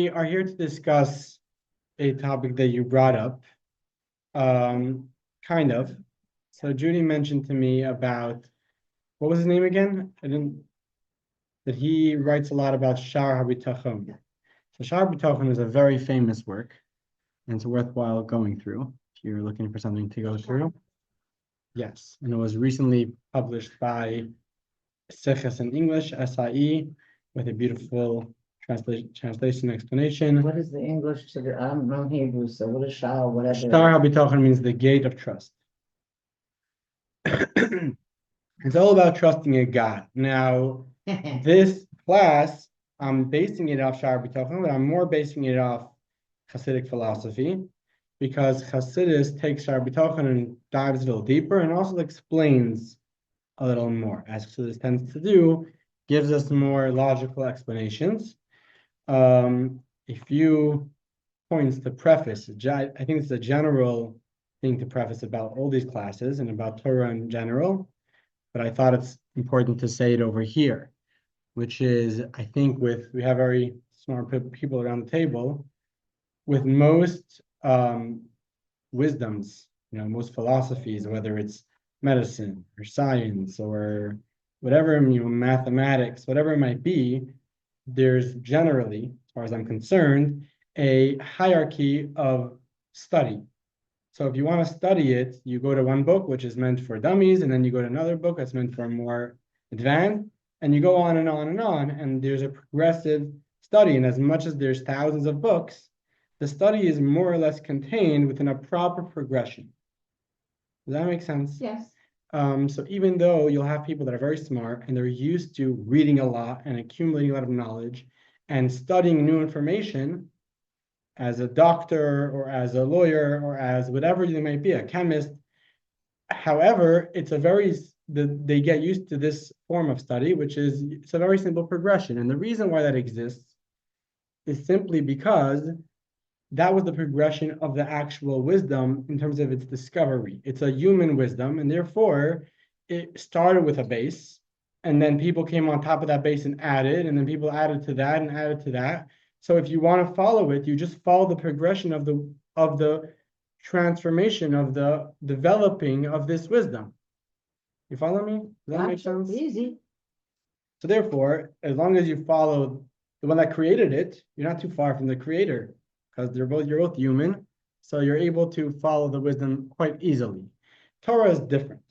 We are here to discuss a topic that you brought up, kind of. So Judy mentioned to me about, what was his name again? That he writes a lot about Shar HaBitachon. So Shar HaBitachon is a very famous work, and it's worthwhile going through if you're looking for something to go through. Yes, and it was recently published by Seches in English, SIE, with a beautiful translation explanation. What is the English to the, I'm Hebrew, so what is Shah, whatever. Shtar HaBitachon means the gate of trust. It's all about trusting in God. Now, this class, I'm basing it off Shtar HaBitachon, but I'm more basing it off Hasidic philosophy, because Hasidus takes Shtar HaBitachon and dives a little deeper and also explains a little more, as Hasidus tends to do, gives us more logical explanations. A few points to preface. I think it's a general thing to preface about all these classes and about Torah in general, but I thought it's important to say it over here, which is, I think we have very smart people around the table, with most wisdoms, most philosophies, whether it's medicine or science or whatever, mathematics, whatever it might be, there's generally, as far as I'm concerned, a hierarchy of study. So if you want to study it, you go to one book, which is meant for dummies, and then you go to another book that's meant for more advanced, and you go on and on and on, and there's a progressive study. And as much as there's thousands of books, the study is more or less contained within a proper progression. Does that make sense? Yes. So even though you'll have people that are very smart and they're used to reading a lot and accumulating a lot of knowledge and studying new information as a doctor or as a lawyer or as whatever you might be, a chemist. However, they get used to this form of study, which is, it's a very simple progression. And the reason why that exists is simply because that was the progression of the actual wisdom in terms of its discovery. It's a human wisdom, and therefore it started with a base, and then people came on top of that base and added, and then people added to that and added to that. So if you want to follow it, you just follow the progression of the transformation, of the developing of this wisdom. You follow me? Does that make sense? Easy. So therefore, as long as you follow the one that created it, you're not too far from the creator, because you're both human, so you're able to follow the wisdom quite easily. Torah is different.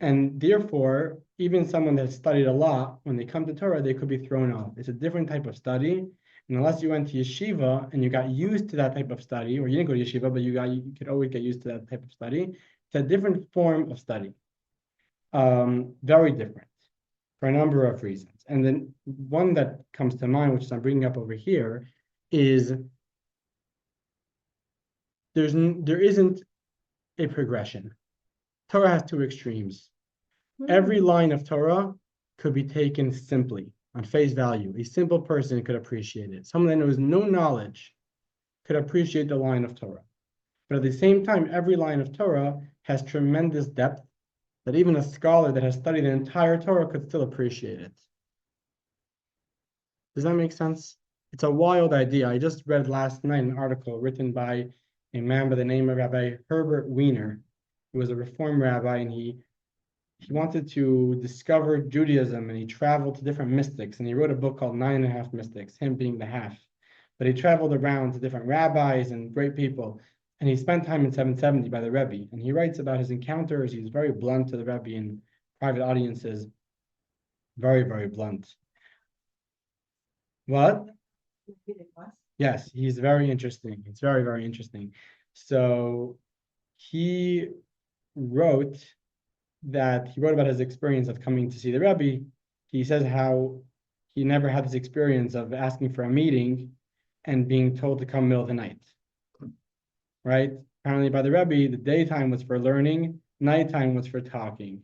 And therefore, even someone that's studied a lot, when they come to Torah, they could be thrown off. It's a different type of study. And unless you went to yeshiva and you got used to that type of study, or you didn't go to yeshiva, but you could always get used to that type of study, it's a different form of study. Very different for a number of reasons. And then one that comes to mind, which I'm bringing up over here, is there isn't a progression. Torah has two extremes. Every line of Torah could be taken simply, on face value. A simple person could appreciate it. Someone that knows no knowledge could appreciate the line of Torah. But at the same time, every line of Torah has tremendous depth that even a scholar that has studied the entire Torah could still appreciate it. Does that make sense? It's a wild idea. I just read last night an article written by a man by the name of Rabbi Herbert Wiener. He was a Reform rabbi, and he wanted to discover Judaism, and he traveled to different mystics, and he wrote a book called 9.5 Mystics, him being the half. But he traveled around to different rabbis and great people, and he spent time in 770 by the Rebbe, and he writes about his encounters. He's very blunt to the Rebbe in private audiences. Very, very blunt. What? Yes, he's very interesting. It's very, very interesting. So he wrote about his experience of coming to see the Rebbe. He says how he never had this experience of asking for a meeting and being told to come middle of the night. Right? Apparently by the Rebbe, the daytime was for learning, nighttime was for talking.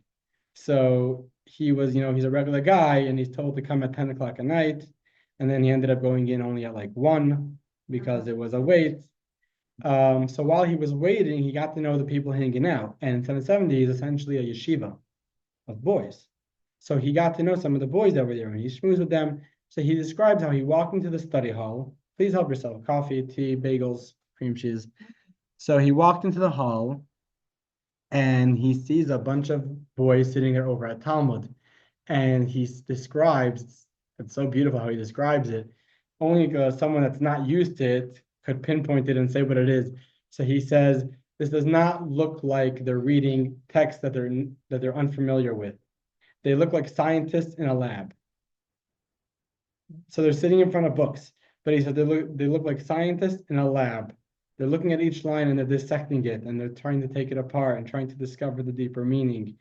So he was, he's a regular guy, and he's told to come at 10 o'clock at night. And then he ended up going in only at like 1 because there was a wait. So while he was waiting, he got to know the people hanging out. And 770 is essentially a yeshiva of boys. So he got to know some of the boys that were there, and he schmoozed with them. So he describes how he walked into the study hall, please help yourself. Coffee, tea, bagels, cream cheese. So he walked into the hall and he sees a bunch of boys sitting there over at Talmud. And he describes, it's so beautiful how he describes it. Only someone that's not used to it could pinpoint it and say what it is. So he says, this does not look like they're reading text that they're unfamiliar with. They look like scientists in a lab. So they're sitting in front of books, but he said they look like scientists in a lab. They're looking at each line and they're dissecting it and they're trying to take it apart and trying to discover the deeper meaning.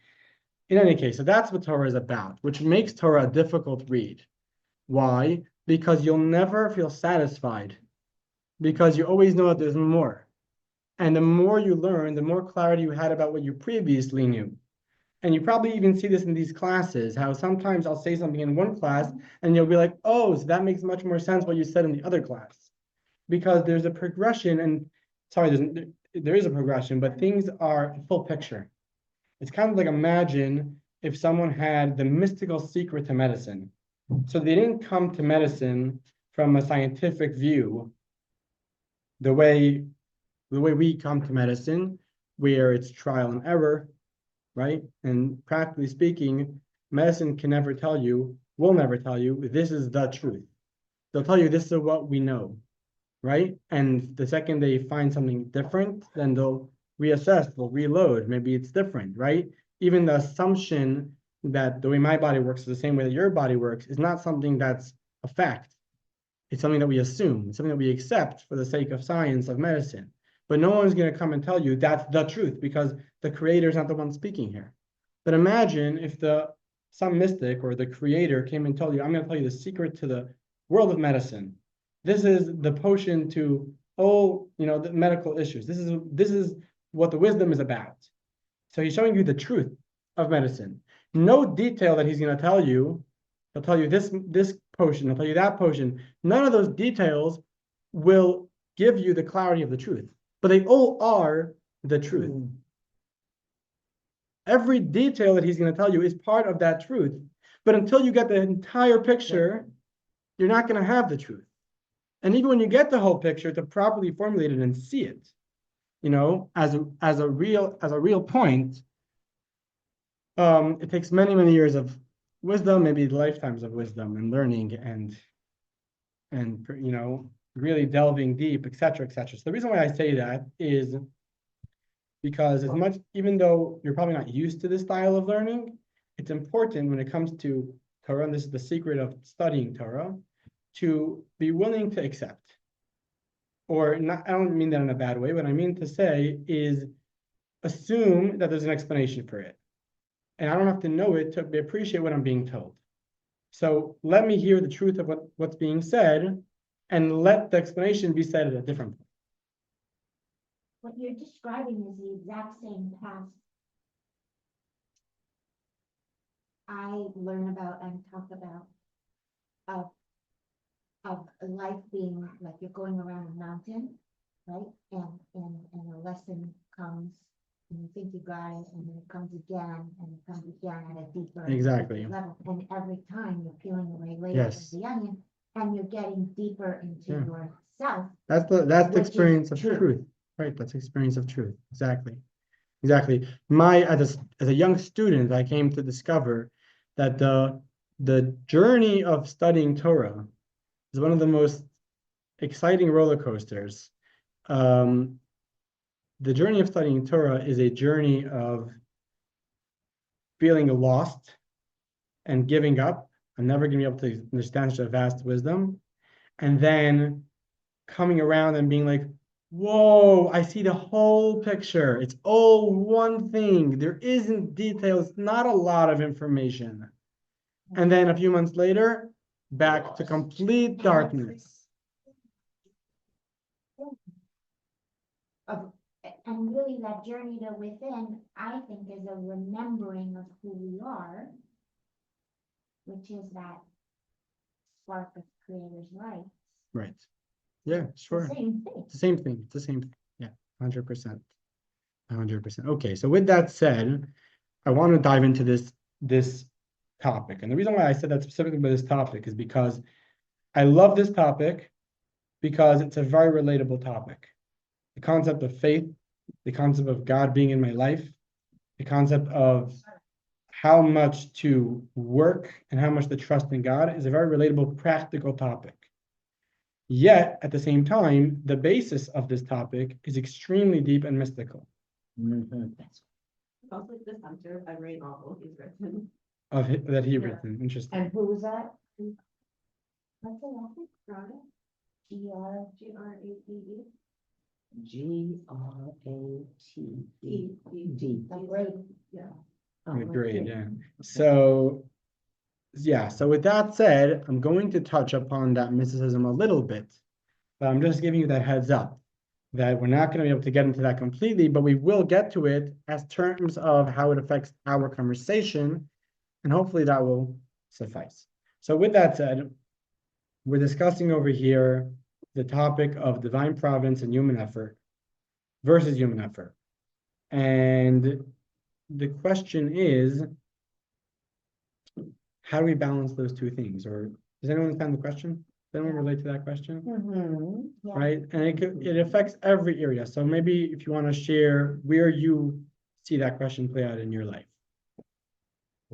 In any case, so that's what Torah is about, which makes Torah a difficult read. Why? Because you'll never feel satisfied, because you always know that there's more. And the more you learn, the more clarity you had about what you previously knew. And you probably even see this in these classes, how sometimes I'll say something in one class and you'll be like, oh, so that makes much more sense what you said in the other class. Because there's a progression, and sorry, there is a progression, but things are a full picture. It's kind of like, imagine if someone had the mystical secret to medicine. So they didn't come to medicine from a scientific view, the way we come to medicine, where it's trial and error, right? And practically speaking, medicine can never tell you, will never tell you, this is the truth. They'll tell you this is what we know, right? And the second they find something different, then they'll reassess, they'll reload. Maybe it's different, right? Even the assumption that the way my body works is the same way that your body works is not something that's a fact. It's something that we assume, it's something that we accept for the sake of science, of medicine. But no one's going to come and tell you that's the truth, because the creator is not the one speaking here. But imagine if some mystic or the creator came and told you, I'm going to tell you the secret to the world of medicine. This is the potion to all, the medical issues. This is what the wisdom is about. So he's showing you the truth of medicine. No detail that he's going to tell you. He'll tell you this potion, he'll tell you that potion. None of those details will give you the clarity of the truth, but they all are the truth. Every detail that he's going to tell you is part of that truth. But until you get the entire picture, you're not going to have the truth. And even when you get the whole picture, to properly formulate it and see it, as a real point, it takes many, many years of wisdom, maybe lifetimes of wisdom and learning and really delving deep, etc., etc. So the reason why I say that is because even though you're probably not used to this style of learning, it's important when it comes to Torah, and this is the secret of studying Torah, to be willing to accept. Or not, I don't mean that in a bad way. What I mean to say is assume that there's an explanation for it. And I don't have to know it to appreciate what I'm being told. So let me hear the truth of what's being said, and let the explanation be said at a different point. What you're describing is the exact same path I learn about and talk about of life being like you're going around a mountain, right? And a lesson comes and you think you got it, and then it comes again and it comes again at a deeper level. And every time you're peeling away layers of the onion and you're getting deeper into yourself. That's the experience of truth. Right, that's experience of truth. Exactly. As a young student, I came to discover that the journey of studying Torah is one of the most exciting roller coasters. The journey of studying Torah is a journey of feeling lost and giving up. I'm never going to be able to understand such a vast wisdom. And then coming around and being like, whoa, I see the whole picture. It's all one thing. There isn't details, not a lot of information. And then a few months later, back to complete darkness. And really that journey to within, I think, is a remembering of who we are, which is that spark of Creator's light. Right. Yeah, sure. It's the same thing. Yeah, 100%. 100%. Okay, so with that said, I want to dive into this topic. And the reason why I said that specifically about this topic is because I love this topic because it's a very relatable topic. The concept of faith, the concept of God being in my life, the concept of how much to work and how much to trust in God is a very relatable, practical topic. Yet, at the same time, the basis of this topic is extremely deep and mystical. Also, the center of every novel he's written. That he Yeah. written. Interesting. And who was that? What's the last Grata, G-R, Grate. G-R-A-T-E-D. Yeah. Great, yeah. So with that said, I'm going to touch upon that mysticism a little bit, but I'm just giving you that heads up that we're not going to be able to get into that completely, but we will get to it as terms of how it affects our conversation, and hopefully that will suffice. So with that said, we're discussing over here the topic of divine providence and human effort versus human effort. And the question is, how do we balance those two things? Or does anyone understand the question? Does anyone relate to that question? Mm-hmm. Right? And it affects every area. So maybe if you want to share where you see that question play out in your life.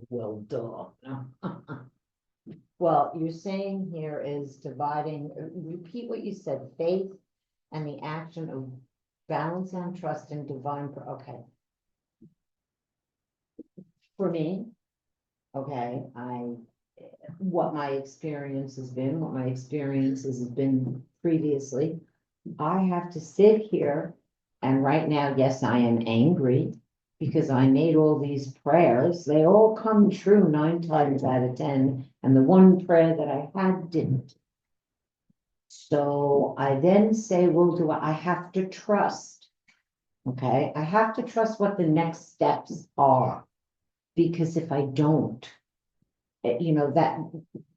Well, duh. Well, you're saying here is dividing, repeat what you said, faith and the action of balancing trust and okay. For me, okay, what my experience has been previously, I have to sit here and right now, yes, I am angry because I made all these prayers. They all come true 9 times out of 10, and the one prayer that I had didn't. So I then say, well, I have to trust. Okay, I have to trust what the next steps are. Because if I don't,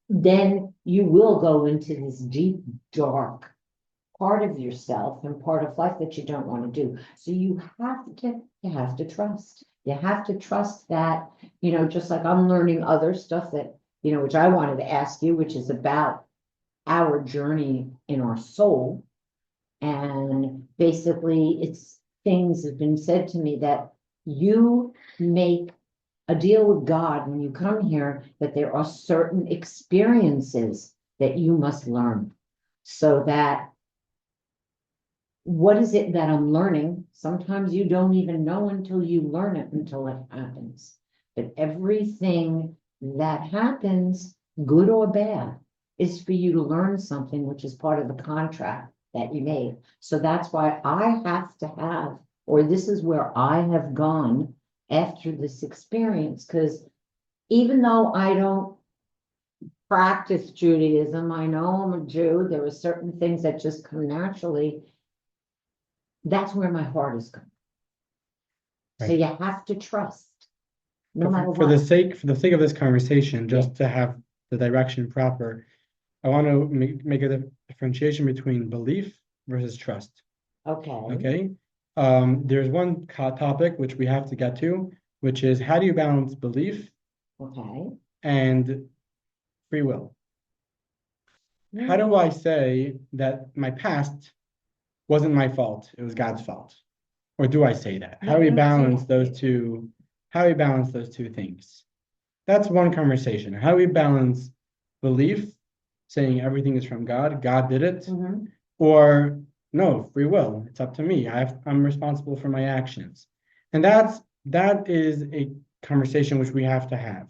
then you will go into this deep, dark part of yourself and part of life that you don't want to do. So you have to trust. You have to trust that, just like I'm learning other stuff that, which I wanted to ask you, which is about our journey in our soul. And basically it's things have been said to me that you make a deal with God when you come here, that there are certain experiences that you must learn. So that what is it that I'm learning? Sometimes you don't even know until you learn it until it happens. But everything that happens, good or bad, is for you to learn something, which is part of the contract that you made. So that's why I have to have, or this is where I have gone after this experience, because even though I don't practice Judaism, I know I'm a Jew, there are certain things that just come naturally. That's where my heart is going. So Right. you have to trust, no But matter for the what. sake of this conversation, just to have the direction proper, I want to make a differentiation between belief versus trust. Okay, Okay. There's one topic which we have to get to, which is how do you balance belief okay. and free will? How do I say that my past wasn't my fault, it was God's fault? Or do I say that? How do we balance those two? How do we balance those two things? That's one conversation. How do we balance belief, saying everything is from God, God did it, Mhm. or no, free will, it's up to me. I'm responsible for my actions. And that is a conversation which we have to have.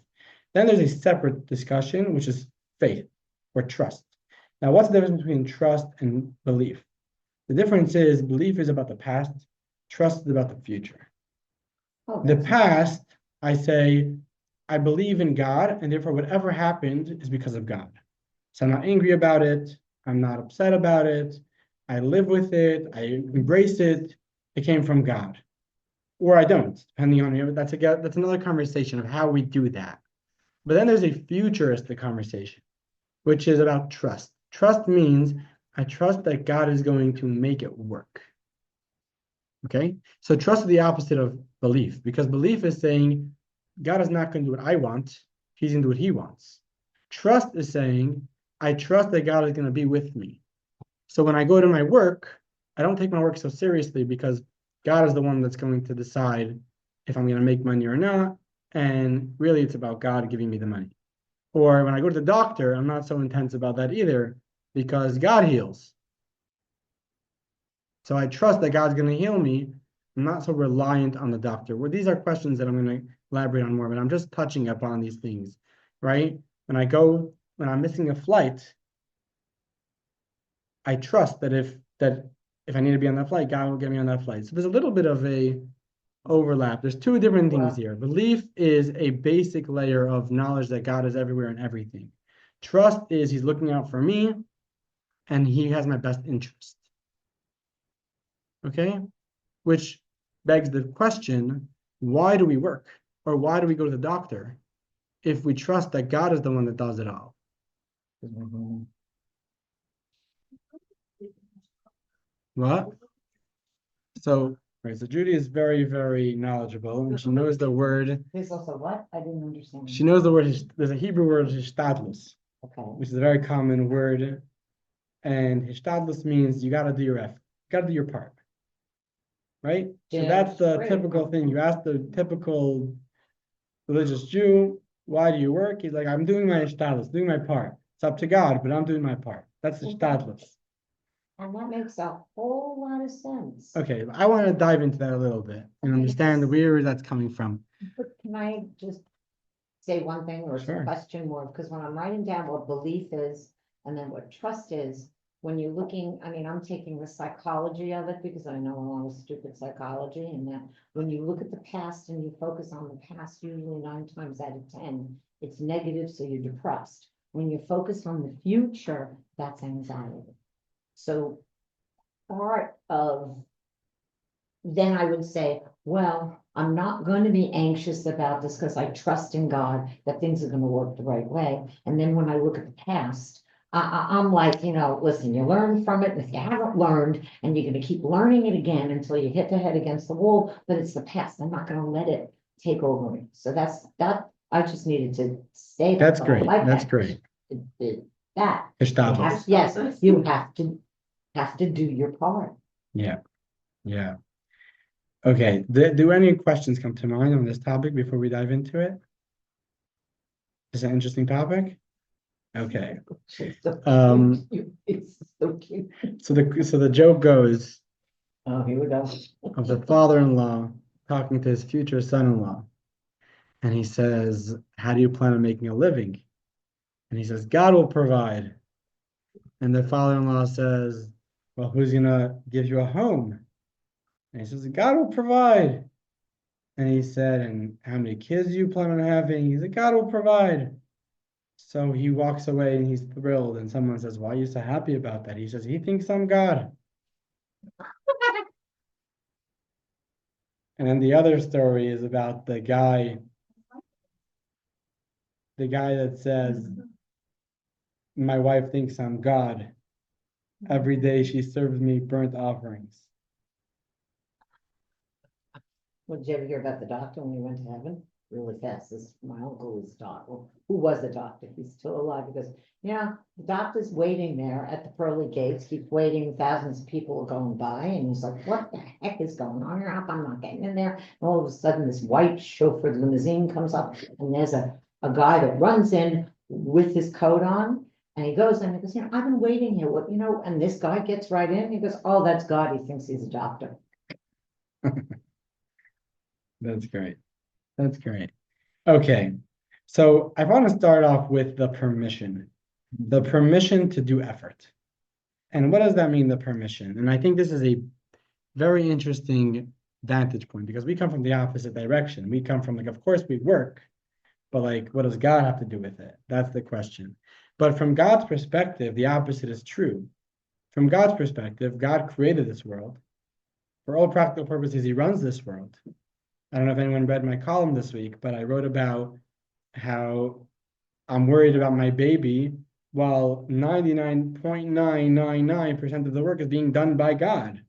Then there's a separate discussion, which is faith or trust. Now, what's the difference between trust and belief? The difference is belief is about the past, trust is about the future. Oh, The that's past, I say, I believe in God, and therefore whatever happened is because of God. So I'm not angry about it, I'm not upset about it, I live with it, I embrace it, it came from God. Or I don't, depending on, that's another conversation of how we do that. But then there's a futuristic conversation, which is about trust. Trust means I trust that God is going to make it work. Okay, so trust is the opposite of belief, because belief is saying God is not going to do what I want, he's going to do what he wants. Trust is saying I trust that God is going to be with me. So when I go to my work, I don't take my work so seriously because God is the one that's going to decide if I'm going to make money or not. And really, it's about God giving me the money. Or when I go to the doctor, I'm not so intense about that either because God heals. So I trust that God's going to heal me. I'm not so reliant on the doctor. Well, these are questions that I'm going to elaborate on more, but I'm just touching upon these things, right? When I'm missing a flight, I trust that if I need to be on that flight, God will get me on that flight. So there's a little bit of a overlap. There's two different things here. Belief is a basic layer of knowledge that God is everywhere and everything. Trust is he's looking out for me and he has my best interest. Okay? Which begs the question, why do we work? Or why do we go to the doctor if we trust that God is the one that does it all? What? So, right, so Judy is very, very knowledgeable and she knows the word. There's also what? I didn't understand. She knows the word, there's a Hebrew word, hishtadlus, Okay. which is a very common word. And hishtadlus means you got to do your effort, you got to do your part. Right? So Yeah, that's the great. typical thing. You ask the typical religious Jew, why do you work? He's like, I'm doing my hishtadlus, doing my part. It's up to God, but I'm doing my part. That's hishtadlus. And that makes a whole lot of sense. Okay, I want to dive into that a little bit and understand where that's coming from. But can I just say one thing or Sure. question more? Because when I'm writing down what belief is and then what trust is, when you're looking, I mean, I'm taking the psychology of it because I know a lot of stupid psychology, and that when you look at the past and you focus on the past, usually 9 times out of 10, it's negative, so you're depressed. When you're focused on the future, that's anxiety. So part of, then I would say, well, I'm not going to be anxious about this because I trust in God that things are going to work the right way. And then when I look at the past, I'm like, listen, you learn from it. And if you haven't learned and you're going to keep learning it again until you hit the head against the wall, but it's the past. I'm not going to let it take over me. So that I just needed to say that. That's but I great. like That's that. great. That. Hishtadlus. Yes, you have to do your part. Yeah. Yeah. Okay. Do any questions come to mind on this topic before we dive into it? Is it an interesting topic? Okay. It's so cute. So the joke goes Oh, here we go. of the father-in-law talking to his future son-in-law. And he says, how do you plan on making a living? And he says, God will provide. And the father-in-law says, well, who's gonna give you a home? And he says, God will provide. And he said, and how many kids do you plan on having? He said, God will provide. So he walks away and he's thrilled. And someone says, why are you so happy about that? He says, he thinks I'm God. And then the other story is about the guy that says, my wife thinks I'm God. Every day she serves me burnt offerings. Well, did you ever hear about the doctor when he went to heaven? Really fast. My uncle was a doctor. Who was a doctor? He's still alive. Because, the doctor's waiting there at the pearly gates, keep waiting. Thousands of people are going by. And he's like, what the heck is going on here? I'm not getting in there. And all of a sudden, this white chauffeured limousine comes up. And there's a guy that runs in with his coat on. And he goes and he goes, I've been waiting here. What, and this guy gets right in. He goes, oh, that's God. He thinks he's a doctor. That's great. That's great. Okay. So I want to start off with the permission to do effort. And what does that mean, the permission? And I think this is a very interesting vantage point because we come from the opposite direction. We come from of course we work, but what does God have to do with it? That's the question. But from God's perspective, the opposite is true. From God's perspective, God created this world. For all practical purposes, he runs this world. I don't know if anyone read my column this week, but I wrote about how I'm worried about my baby while 99.999% of the work is being done by God.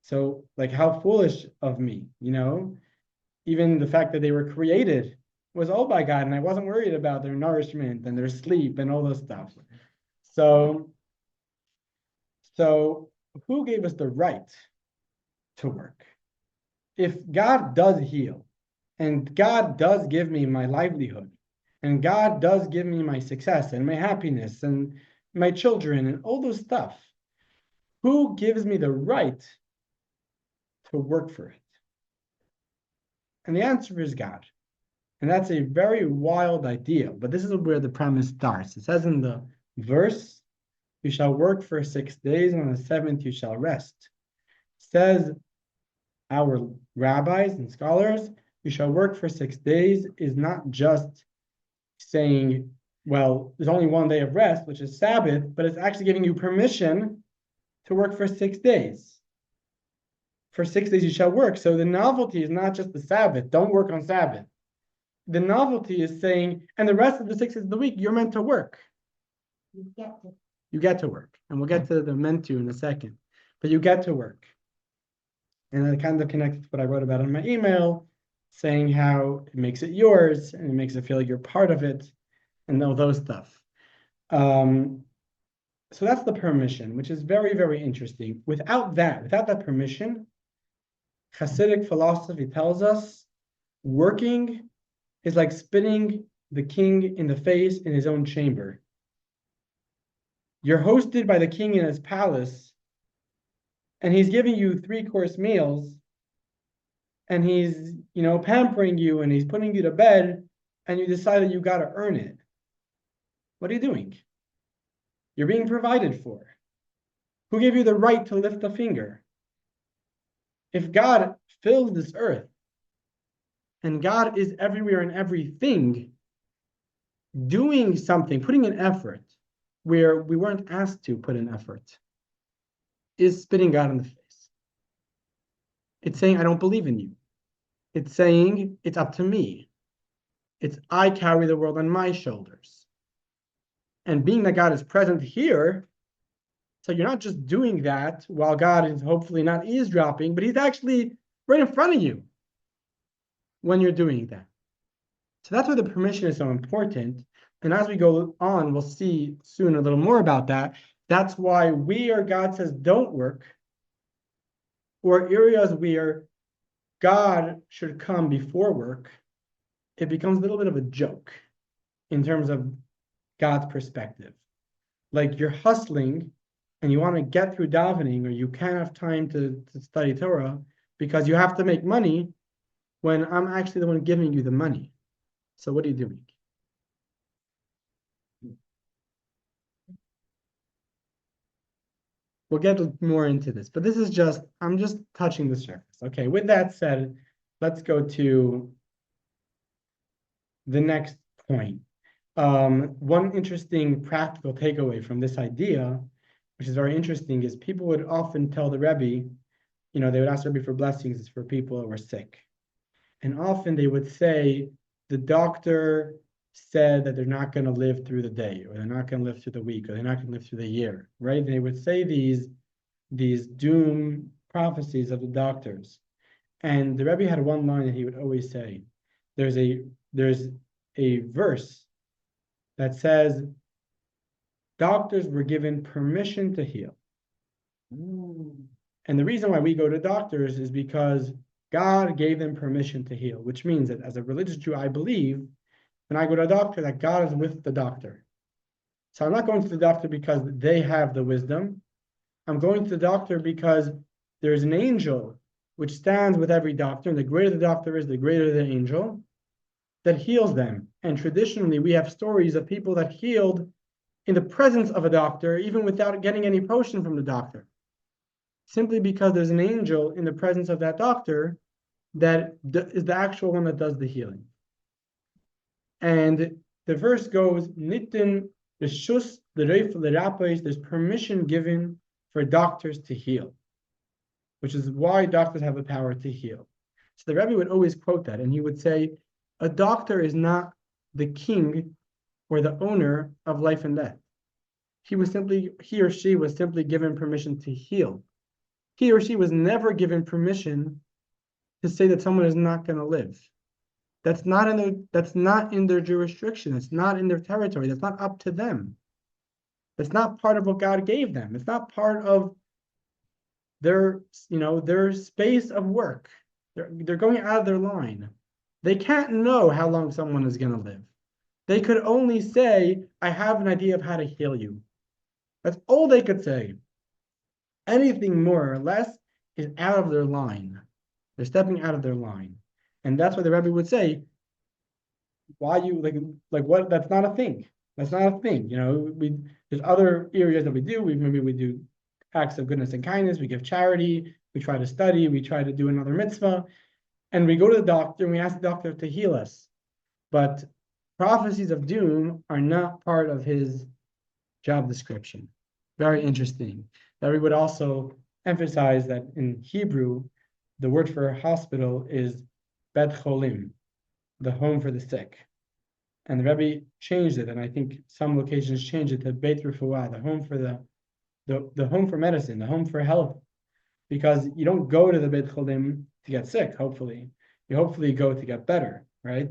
So how foolish of me, even the fact that they were created was all by God and I wasn't worried about their nourishment and their sleep and all this stuff. So So who gave us the right to work? If God does heal, and God does give me my livelihood, and God does give me my success and my happiness and my children and all those stuff, who gives me the right to work for it? And the answer is God. And that's a very wild idea, but this is where the premise starts. It says in the verse, you shall work for 6 days, and on the seventh you shall rest. It says our rabbis and scholars, you shall work for 6 days is not just saying, well, there's only one day of rest, which is Sabbath, but it's actually giving you permission to work for 6 days. For 6 days you shall work. So the novelty is not just the Sabbath. Don't work on Sabbath. The novelty is saying, and the rest of the 6 days of the week, you're meant to work. You get to. You get to work. And we'll get to the meant to in a second. But you get to work. And it kind of connects to what I wrote about in my email, saying how it makes it yours and it makes it feel like you're part of it and all those stuff. So that's the permission, which is very, very interesting. Without that permission, Hasidic philosophy tells us working is like spitting the king in the face in his own chamber. You're hosted by the king in his palace, and he's giving you 3-course meals, and he's, pampering you, and he's putting you to bed, and you decide that you got to earn it. What are you doing? You're being provided for. Who gave you the right to lift a finger? If God fills this earth, and God is everywhere and everything, doing something, putting an effort where we weren't asked to put an effort, is spitting God in the face. It's saying, I don't believe in you. It's saying, it's up to me. It's I carry the world on my shoulders. And being that God is present here, so you're not just doing that while God is hopefully not eavesdropping, but he's actually right in front of you when you're doing that. So that's why the permission is so important. And as we go on, we'll see soon a little more about that. That's why God says don't work, or areas where God should come before work, it becomes a little bit of a joke in terms of God's perspective. Like you're hustling and you want to get through davening, or you can't have time to study Torah because you have to make money when I'm actually the one giving you the money. So what are you doing? We'll get more into this, but this is I'm just touching the surface. Okay, with that said, let's go to the next point. One interesting practical takeaway from this idea, which is very interesting, is people would often tell the Rebbe, they would ask the Rebbe for blessings for people who were sick. And often they would say, the doctor said that they're not going to live through the day, or they're not going to live through the week, or they're not going to live through the year, right? They would say these doom prophecies of the doctors. And the Rebbe had one line that he would always say. There's a verse that says, doctors were given permission to heal. And the reason why we go to doctors is because God gave them permission to heal, which means that as a religious Jew, I believe when I go to a doctor that God is with the doctor. So I'm not going to the doctor because they have the wisdom. I'm going to the doctor because there's an angel which stands with every doctor, and the greater the doctor is, the greater the angel that heals them. And traditionally, we have stories of people that healed in the presence of a doctor, even without getting any potion from the doctor, simply because there's an angel in the presence of that doctor that is the actual one that does the healing. And the verse goes, Nitin reshus l'reif l'rapos, there's permission given for doctors to heal, which is why doctors have the power to heal. So the Rebbe would always quote that, and he would say, a doctor is not the king or the owner of life and death. He or she was simply given permission to heal. He or she was never given permission to say that someone is not going to live. That's not in their jurisdiction. It's not in their territory. That's not up to them. It's not part of what God gave them. It's not part of their, their space of work. They're going out of their line. They can't know how long someone is going to live. They could only say, I have an idea of how to heal you. That's all they could say. Anything more or less is out of their line. They're stepping out of their line. And that's what the Rabbi would say, why you like what, that's not a thing. That's not a thing. There's other areas that we do. Maybe we do acts of goodness and kindness, we give charity, we try to study, we try to do another mitzvah, and we go to the doctor and we ask the doctor to heal us. But prophecies of doom are not part of his job description. Very interesting. That we would also emphasize that in Hebrew, the word for hospital is bet cholim, the home for the sick. And the Rebbe changed it, and I think some locations changed it to Beit Refuah, the home for the home for medicine, the home for health, because you don't go to the Beit Cholim to get sick, hopefully. You hopefully go to get better, right?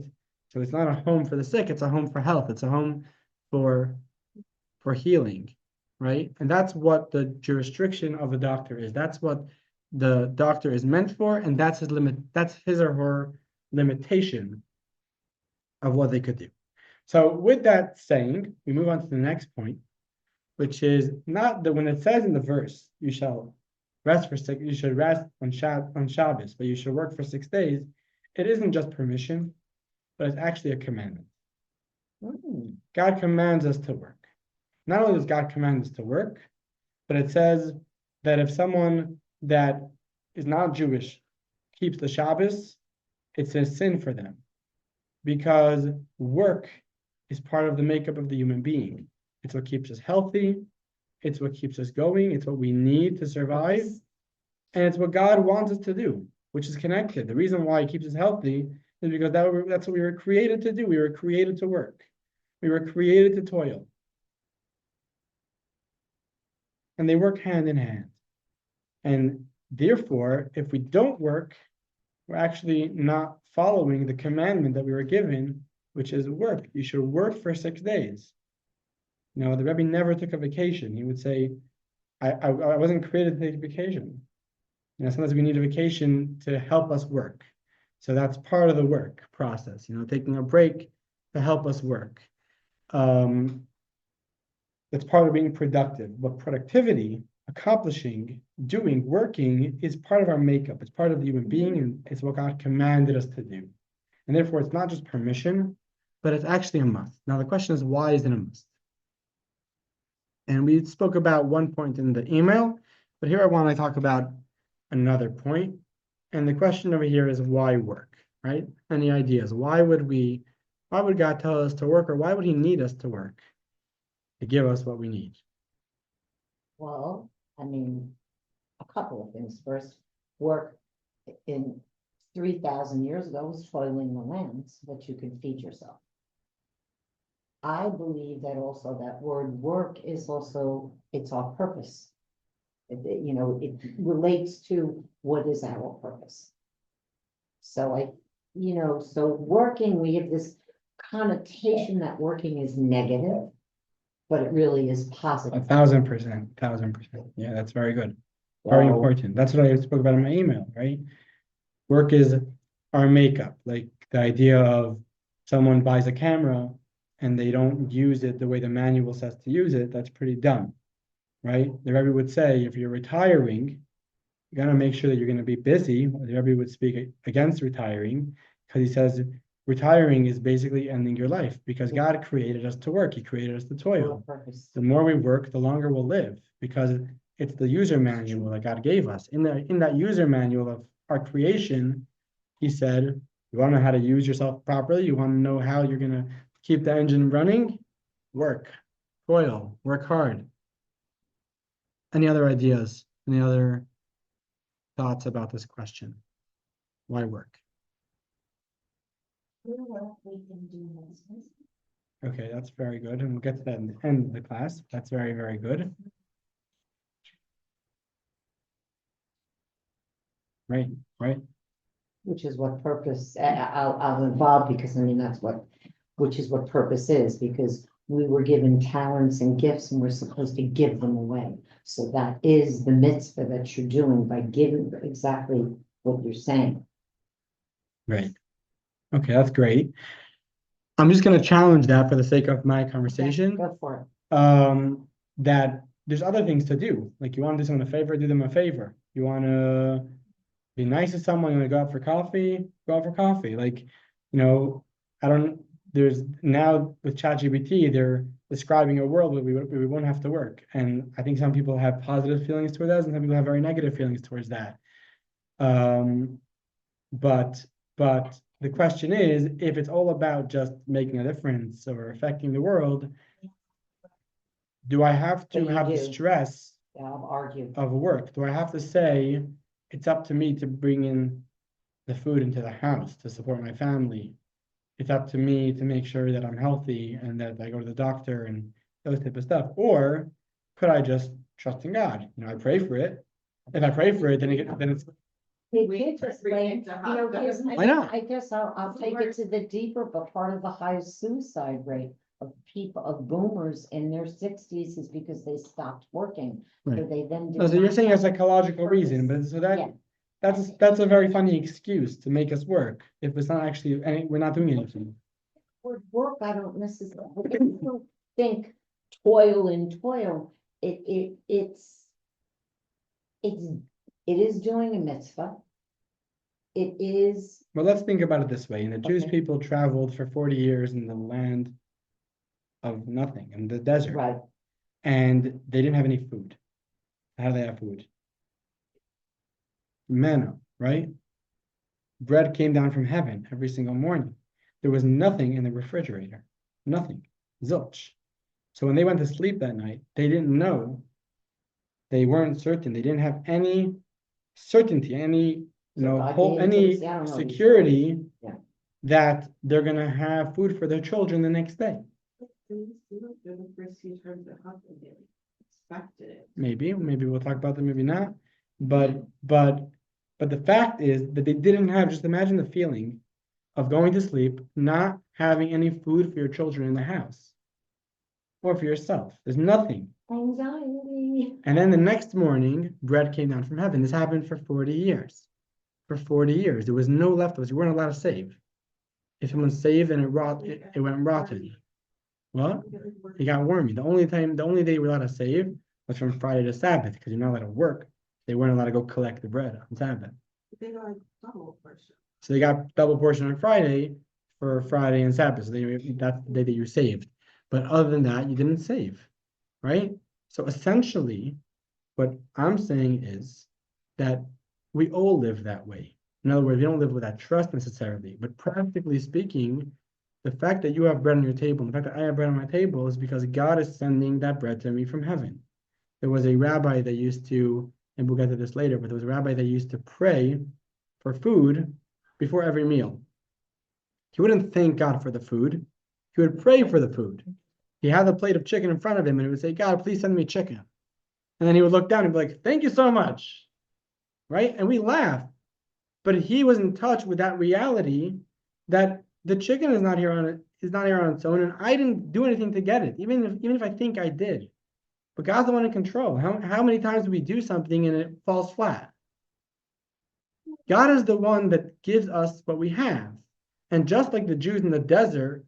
So it's not a home for the sick, it's a home for health. It's a home for healing, right? And that's what the jurisdiction of the doctor is. That's what the doctor is meant for, and that's his or her limitation of what they could do. So with that saying, we move on to the next point, which is not that when it says in the verse, you should rest on Shabbos, but you should work for 6 days. It isn't just permission, but it's actually a commandment. God commands us to work. Not only does God command us to work, but it says that if someone that is not Jewish keeps the Shabbos, it's a sin for them, because work is part of the makeup of the human being. It's what keeps us healthy. It's what keeps us going. It's what we need to survive. And it's what God wants us to do, which is connected. The reason why He keeps us healthy is because that's what we were created to do. We were created to work. We were created to toil. And they work hand in hand. And therefore, if we don't work, we're actually not following the commandment that we were given, which is work. You should work for 6 days. The Rebbe never took a vacation. He would say, I wasn't created to take a vacation. Sometimes we need a vacation to help us work. So that's part of the work process, taking a break to help us work. That's part of being productive. But productivity, accomplishing, doing, working is part of our makeup. It's part of the human being, and it's what God commanded us to do. And therefore, it's not just permission, but it's actually a must. Now, the question is, why is it a must? And we spoke about one point in the email, but here I want to talk about another point. And the question over here is, why work, right? Any ideas? Why would God tell us to work, or why would He need us to work to give us what we need? Well, a couple of things. First, work in 3,000 years ago was toiling the land so that you could feed yourself. I believe that also that word work is also, it's our purpose. It relates to what is our purpose. So so working, we have this connotation that working is negative, but it really is positive. 1,000%. Yeah, that's very good. Very important. That's what I spoke about in my email, right? Work is our makeup. Like the idea of someone buys a camera and they don't use it the way the manual says to use it, that's pretty dumb, right? The Rabbi would say, if you're retiring, you got to make sure that you're going to be busy. The Rabbi would speak against retiring, because he says retiring is basically ending your life, because God created us to work. He created us to toil. The more we work, the longer we'll live, because it's the user manual that God gave us. In that user manual of our creation, He said, you want to know how to use yourself properly? You want to know how you're going to keep the engine running? Work, toil, work hard. Any other ideas? Any other thoughts about this question? Why work? Okay, that's very good. And we'll get to that in the end of the class. That's very, very good. Right. Which is what purpose, I'll involve, because that's which is what purpose is, because we were given talents and gifts and we're supposed to give them away. So that is the mitzvah that you're doing by giving exactly what you're saying. Right. Okay, that's great. I'm just gonna challenge that for the sake of my conversation. Go for That there's other things to do. Like you want to do someone a favor, do them a favor. You want to be nice to someone, you want to go out for coffee, go out for coffee. Like, I don't, there's now with ChatGPT, they're describing a world where we won't have to work. And I think some people have positive feelings towards that, and some people have very negative feelings towards that. But the question is, if it's all about just making a difference or affecting the world, do I have to But you have the do. stress it. I'll argue. of work? Do I have to say it's up to me to bring in the food into the house to support my family? It's up to me to make sure that I'm healthy and that I go to the doctor and those type of stuff. Or could I just trust in God? I pray for it. If I pray for it, then it's It We did just bring like, it to you know, hospital. here's- Why not? I guess I'll take it to the deeper, but part of the highest suicide rate of people, of boomers in their sixties is because they stopped working. So Right. they then. did No, so you're not saying a have psychological purpose. reason, but so Yeah. that's a very funny excuse to make us work if it's not actually we're not doing anything. Word work, I don't necessarily, I don't think toil and toil, it is doing a mitzvah. It is, Well, let's think about it this way. The Jewish Okay. people traveled for 40 years in the land of nothing, in the desert, right, and they didn't have any food. How do they have food? Manna, right? Bread came down from heaven every single morning. There was nothing in the refrigerator, nothing, zilch. So when they went to sleep that night, they didn't know, they weren't certain, they didn't have any certainty, any, So I whole, gave any them- I don't know these security Yeah. that they're gonna have food for their children the next day. They're the first few terms that happened, they expected it. Maybe we'll talk about them, maybe not. But the fact is that they didn't have, just imagine the feeling of going to sleep, not having any food for your children in the house or for yourself. There's nothing. anxiety. And then the next morning, bread came down from heaven. This happened for 40 years. For 40 years, there was no leftovers. You weren't allowed to save. If someone saved and it went rotten. What? It got wormy. The only day you were allowed to save was from Friday to Sabbath, because you're not allowed to work. They weren't allowed to go collect the bread on Sabbath. They got a double portion. So they got double portion on Friday for Friday and Sabbath. So that's the day that you saved. But other than that, you didn't save, right? So essentially, what I'm saying is that we all live that way. In other words, we don't live with that trust necessarily, but practically speaking, the fact that you have bread on your table, and the fact that I have bread on my table is because God is sending that bread to me from heaven. There was a rabbi that used to, and we'll get to this later, but there was a rabbi that used to pray for food before every meal. He wouldn't thank God for the food. He would pray for the food. He had a plate of chicken in front of him and he would say, God, please send me chicken. And then he would look down and be like, thank you so much. Right? And we laugh. But he was in touch with that reality that the chicken is not here on its own, and I didn't do anything to get it, even if I think I did. But God's the one in control. How many times do we do something and it falls flat? God is the one that gives us what we have. And just like the Jews in the desert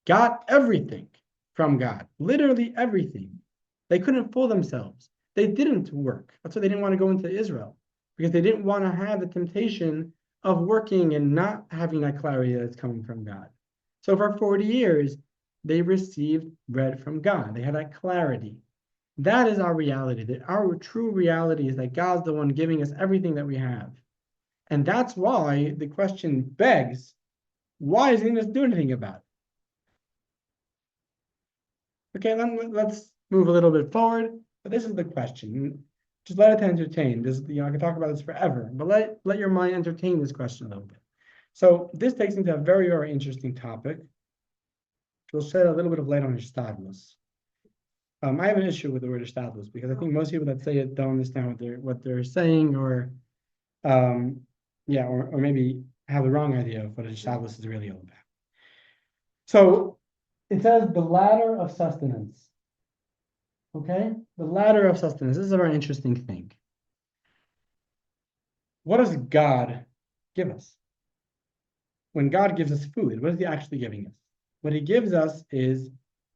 got everything from God, literally everything. They couldn't fool themselves. They didn't work. That's why they didn't want to go into Israel, because they didn't want to have the temptation of working and not having that clarity that's coming from God. So for 40 years, they received bread from God. They had that clarity. That is our reality. That our true reality is that God's the one giving us everything that we have. And that's why the question begs, why isn't he just doing anything about it? Okay, let's move a little bit forward. But this is the question. Just let it entertain. This, I can talk about this forever, but let your mind entertain this question a little bit. So this takes into a very, very interesting topic. We'll shed a little bit of light on Hishtadlus. I have an issue with the word Hishtadlus because I think most people that say it don't understand what they're saying, or maybe have the wrong idea of what Hishtadlus is really all about. So it says the ladder of sustenance. Okay? The ladder of sustenance. This is a very interesting thing. What does God give us? When God gives us food, what is He actually giving us? What He gives us is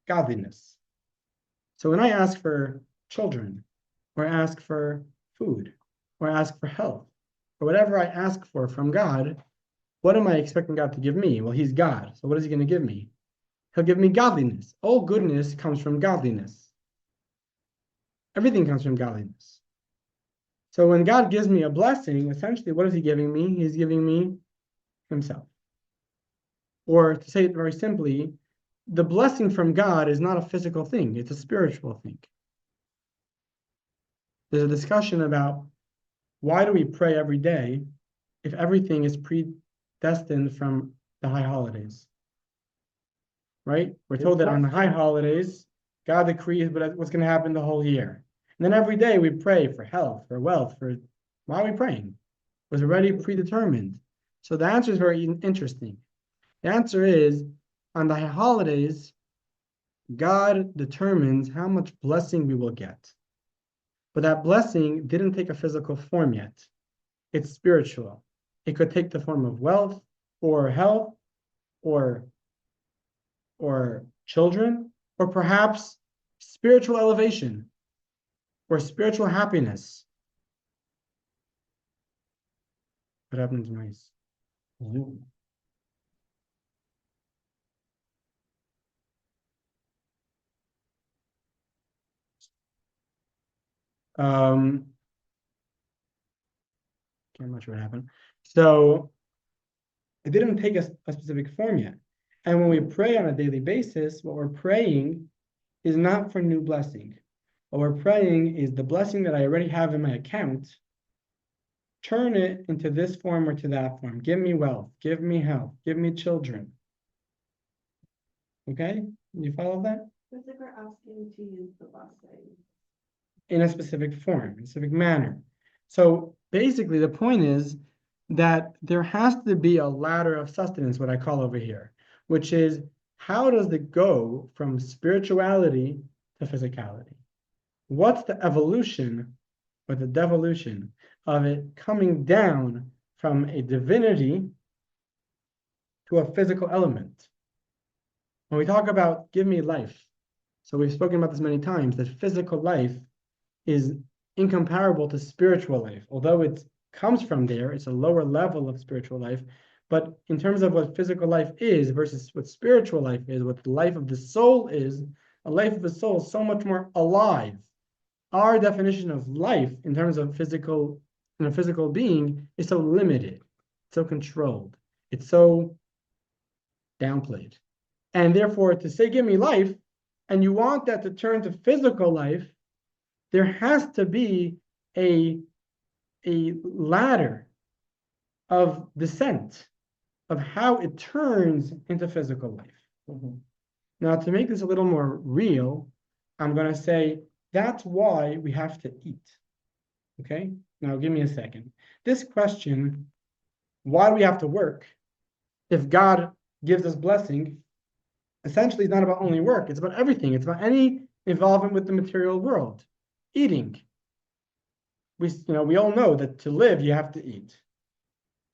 godliness. So when I ask for children, or ask for food, or ask for health, or whatever I ask for from God, what am I expecting God to give me? Well, He's God. So what is He going to give me? He'll give me godliness. All goodness comes from godliness. Everything comes from godliness. So when God gives me a blessing, essentially, what is He giving me? He's giving me Himself. Or to say it very simply, the blessing from God is not a physical thing, it's a spiritual thing. There's a discussion about why do we pray every day if everything is predestined from the high holidays? Right? We're told that on the high holidays, God decrees what's going to happen the whole year. And then every day we pray for health, for wealth, for why are we praying? It was already predetermined. So the answer is very interesting. The answer is on the high holidays, God determines how much blessing we will get. But that blessing didn't take a physical form yet. It's spiritual. It could take the form of wealth or health or children, or perhaps spiritual elevation or spiritual happiness. What happened to noise? I'm not sure what happened. So it didn't take a specific form yet. And when we pray on a daily basis, what we're praying is not for new blessing. What we're praying is the blessing that I already have in my account, turn it into this form or to that form. Give me wealth, give me health, give me children. Okay? You follow that? But if we're asking to use the blessing. In a specific form, in a specific manner. So basically the point is that there has to be a ladder of sustenance, what I call over here, which is how does it go from spirituality to physicality? What's the evolution or the devolution of it coming down from a divinity to a physical element? When we talk about give me life, so we've spoken about this many times, that physical life is incomparable to spiritual life. Although it comes from there, it's a lower level of spiritual life. But in terms of what physical life is versus what spiritual life is, what the life of the soul is, a life of the soul is so much more alive. Our definition of life in terms of physical, in a physical being is so limited, so controlled, it's so downplayed. And therefore, to say, give me life, and you want that to turn to physical life, there has to be a ladder of descent of how it turns into physical life. Now, to make this a little more real, I'm going to say that's why we have to eat. Okay? Now, give me a second. This question, why do we have to work if God gives us blessing, essentially is not about only work. It's about everything. It's about any involvement with the material world. Eating. We all know that to live, you have to eat.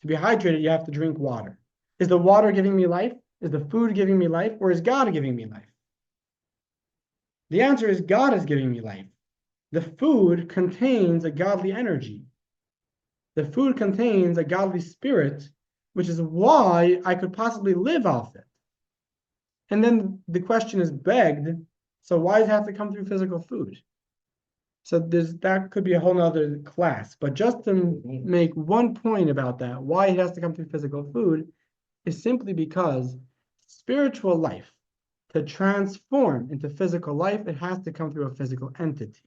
To be hydrated, you have to drink water. Is the water giving me life? Is the food giving me life? Or is God giving me life? The answer is God is giving me life. The food contains a godly energy. The food contains a godly spirit, which is why I could possibly live off it. And then the question is begged, so why does it have to come through physical food? So that could be a whole nother class. But just to make one point about that, why it has to come through physical food is simply because spiritual life, to transform into physical life, it has to come through a physical entity.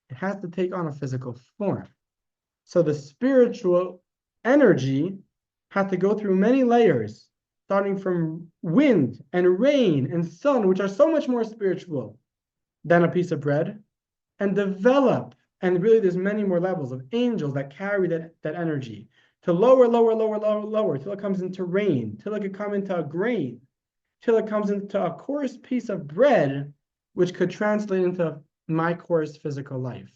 It has to take on a physical form. So the spiritual energy has to go through many layers, starting from wind and rain and sun, which are so much more spiritual than a piece of bread, and develop. And really, there's many more levels of angels that carry that energy to lower, till it comes into rain, till it could come into a grain, till it comes into a coarse piece of bread, which could translate into my coarse physical life.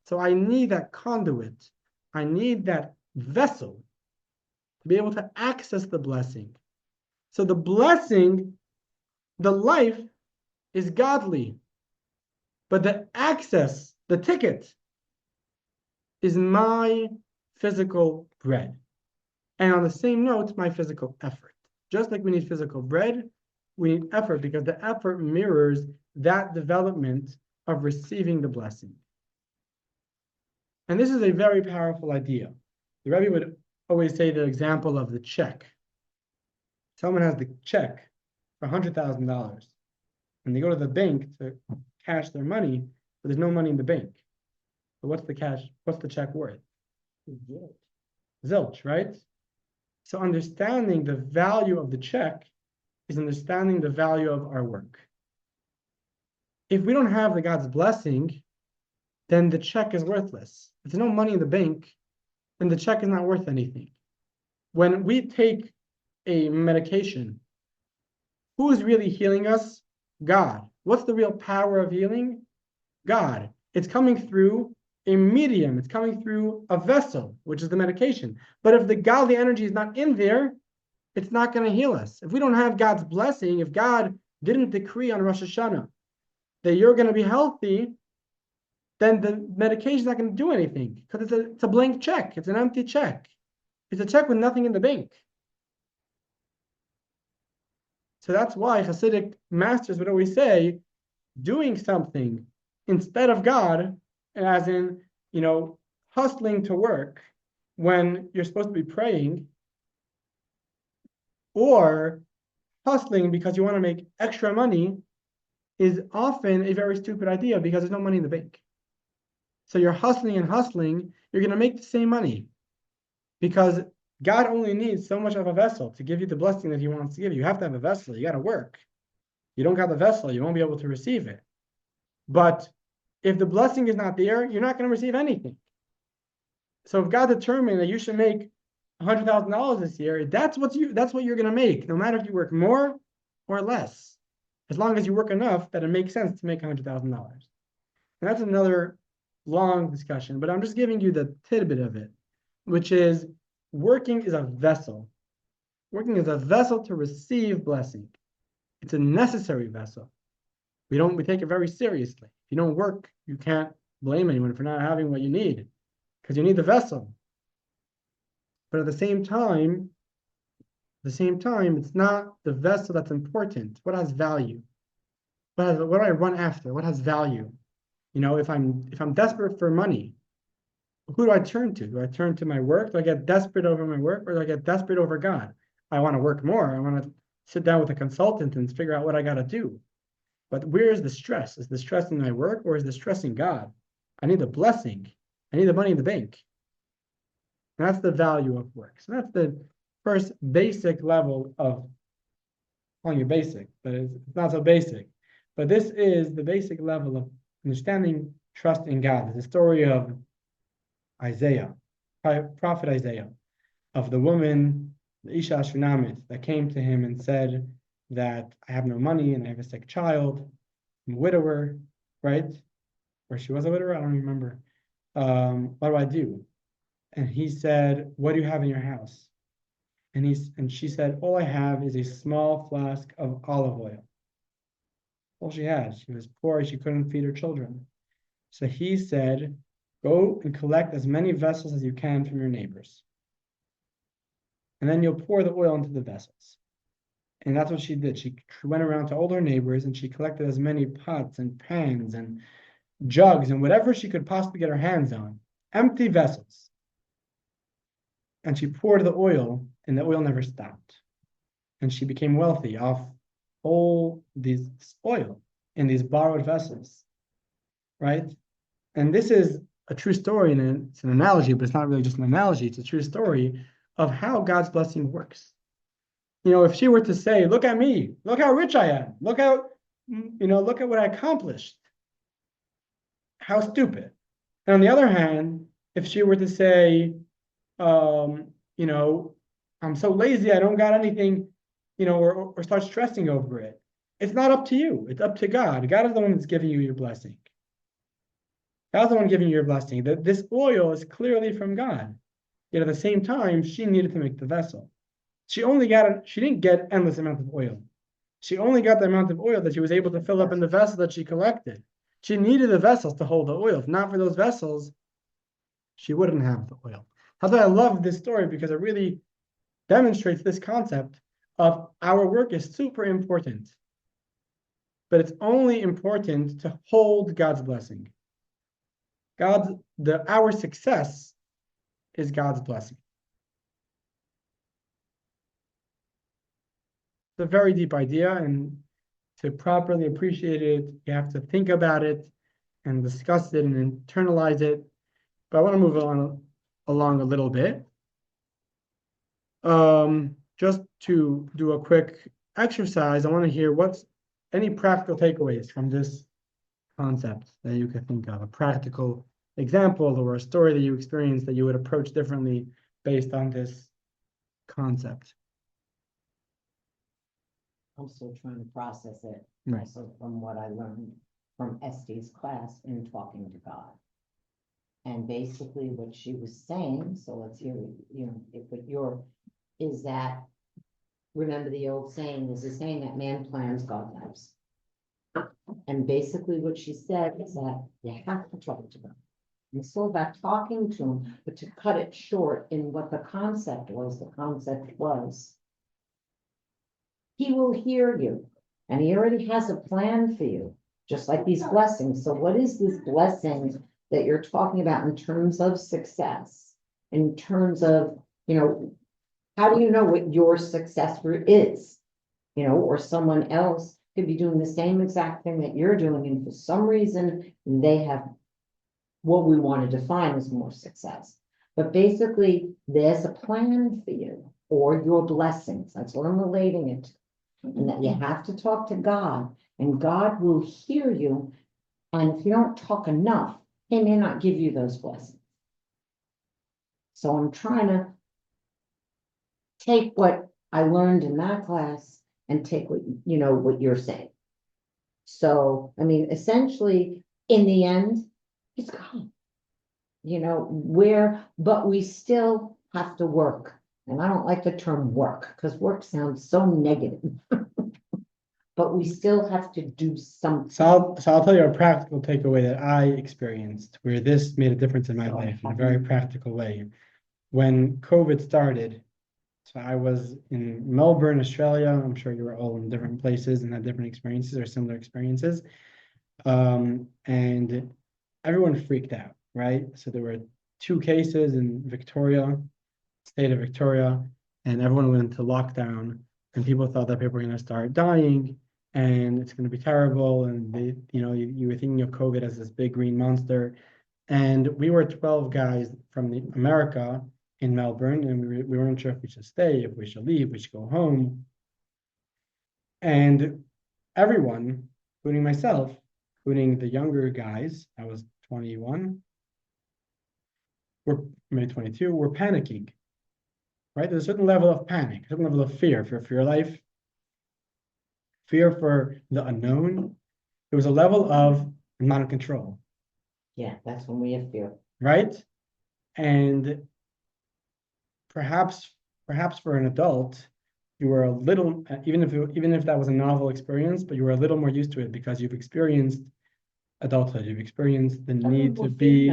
So I need that conduit. I need that vessel to be able to access the blessing. So the blessing, the life, is godly, but the access, the ticket, is my physical bread. And on the same note, my physical effort. Just like we need physical bread, we need effort, because the effort mirrors that development of receiving the blessing. And this is a very powerful idea. The Rabbi would always say the example of the check. Someone has the check for $100,000, and they go to the bank to cash their money, but there's no money in the bank. But what's the check worth? Zilch, right? So understanding the value of the check is understanding the value of our work. If we don't have the God's blessing, then the check is worthless. If there's no money in the bank, then the check is not worth anything. When we take a medication, who is really healing us? God. What's the real power of healing? God. It's coming through a medium. It's coming through a vessel, which is the medication. But if the godly energy is not in there, it's not going to heal us. If we don't have God's blessing, if God didn't decree on Rosh Hashanah that you're going to be healthy, then the medication is not going to do anything, because it's a blank check. It's an empty check. It's a check with nothing in the bank. So that's why Hasidic masters would always say, doing something instead of God, as in, hustling to work when you're supposed to be praying, or hustling because you want to make extra money, is often a very stupid idea, because there's no money in the bank. So you're hustling, you're going to make the same money, because God only needs so much of a vessel to give you the blessing that he wants to give you. You have to have a vessel. You got to work. You don't got the vessel, you won't be able to receive it. But if the blessing is not there, you're not going to receive anything. So if God determined that you should make $100,000 this year, that's what you're going to make, no matter if you work more or less, as long as you work enough that it makes sense to make $100,000. And that's another long discussion, but I'm just giving you the tidbit of it, which is working is a vessel. Working is a vessel to receive blessing. It's a necessary vessel. We take it very seriously. If you don't work, you can't blame anyone for not having what you need, because you need the vessel. But at the same time, it's not the vessel that's important. What has value? What do I run after? What has value? If I'm desperate for money, who do I turn to? Do I turn to my work? Do I get desperate over my work, or do I get desperate over God? I want to work more. I want to sit down with a consultant and figure out what I got to do. But where is the stress? Is the stress in my work, or is the stress in God? I need the blessing. I need the money in the bank. And that's the value of work. So that's the first basic level of, calling it basic, but it's not so basic. But this is the basic level of understanding trust in God. It's the story of Isaiah, prophet Isaiah, of the woman, the Isha Shunamit, that came to him and said that I have no money and I have a sick child. I'm a widower, right? Or she was a widower, I don't remember. What do I do? And he said, what do you have in your house? And she said, all I have is a small flask of olive oil. All she had. She was poor, she couldn't feed her children. So he said, go and collect as many vessels as you can from your neighbors. And then you'll pour the oil into the vessels. And that's what she did. She went around to all her neighbors and she collected as many pots and pans and jugs and whatever she could possibly get her hands on, empty vessels. And she poured the oil, and the oil never stopped. And she became wealthy off all this oil in these borrowed vessels, right? And this is a true story, and it's an analogy, but it's not really just an analogy. It's a true story of how God's blessing works. If she were to say, look at me, look how rich I am, look at what I accomplished, how stupid. And on the other hand, if she were to say, I'm so lazy, I don't got anything, or start stressing over it. It's not up to you. It's up to God. God is the one that's giving you your blessing. God's the one giving you your blessing. This oil is clearly from God. Yet at the same time, she needed to make the vessel. She didn't get endless amounts of oil. She only got the amount of oil that she was able to fill up in the vessel that she collected. She needed the vessels to hold the oil. If not for those vessels, she wouldn't have the oil. That's why I love this story, because it really demonstrates this concept of our work is super important, but it's only important to hold God's blessing. Our success is God's blessing. It's a very deep idea, and to properly appreciate it, you have to think about it and discuss it and internalize it. But I want to move along a little bit. Just to do a quick exercise, I want to hear any practical takeaways from this concept that you could think of, a practical example or a story that you experienced that you would approach differently based on this concept. I'm still trying to process it, Right. also from what I learned from Estee's class in talking to God. And basically what she was saying, so let's hear, is that, remember the old saying, there's a saying that man plans, God laughs. And basically what she said is that you have to talk to God. It's all about talking to him, but to cut it short in what the concept was, he will hear you, and he already has a plan for you, just like these blessings. So what is this blessing that you're talking about in terms of success? In terms of, how do you know what your success is? Or someone else could be doing the same exact thing that you're doing, and for some reason, they have what we want to define as more success. But basically, there's a plan for you, or your blessings. That's what I'm relating it to. And that you have to talk to God, and God will hear you. And if you don't talk enough, he may not give you those blessings. So I'm trying to take what I learned in that class and take what you're saying. So, essentially, in the end, it's God. But we still have to work. And I don't like the term work, because work sounds so negative. But we still have to do something. So I'll tell you a practical takeaway that I experienced, where this made a difference in my life in a very practical way. When COVID started, so I was in Melbourne, Australia. I'm sure you were all in different places and had different experiences or similar experiences. And everyone freaked out, right? So there were 2 cases in Victoria, state of Victoria, and everyone went into lockdown, and people thought that people were going to start dying, and it's going to be terrible. And you were thinking of COVID as this big green monster. And we were 12 guys from America in Melbourne, and we weren't sure if we should stay, if we should leave, we should go home. And everyone, including myself, including the younger guys, I was 21, we're maybe 22, we're panicking, right? There's a certain level of panic, a certain level of fear for your life, fear for the unknown. There was a level of I'm not in control. Yeah, that's when we have fear. Right? And perhaps for an adult, you were a little, even if that was a novel experience, but you were a little more used to it because you've experienced adulthood, you've experienced the need to be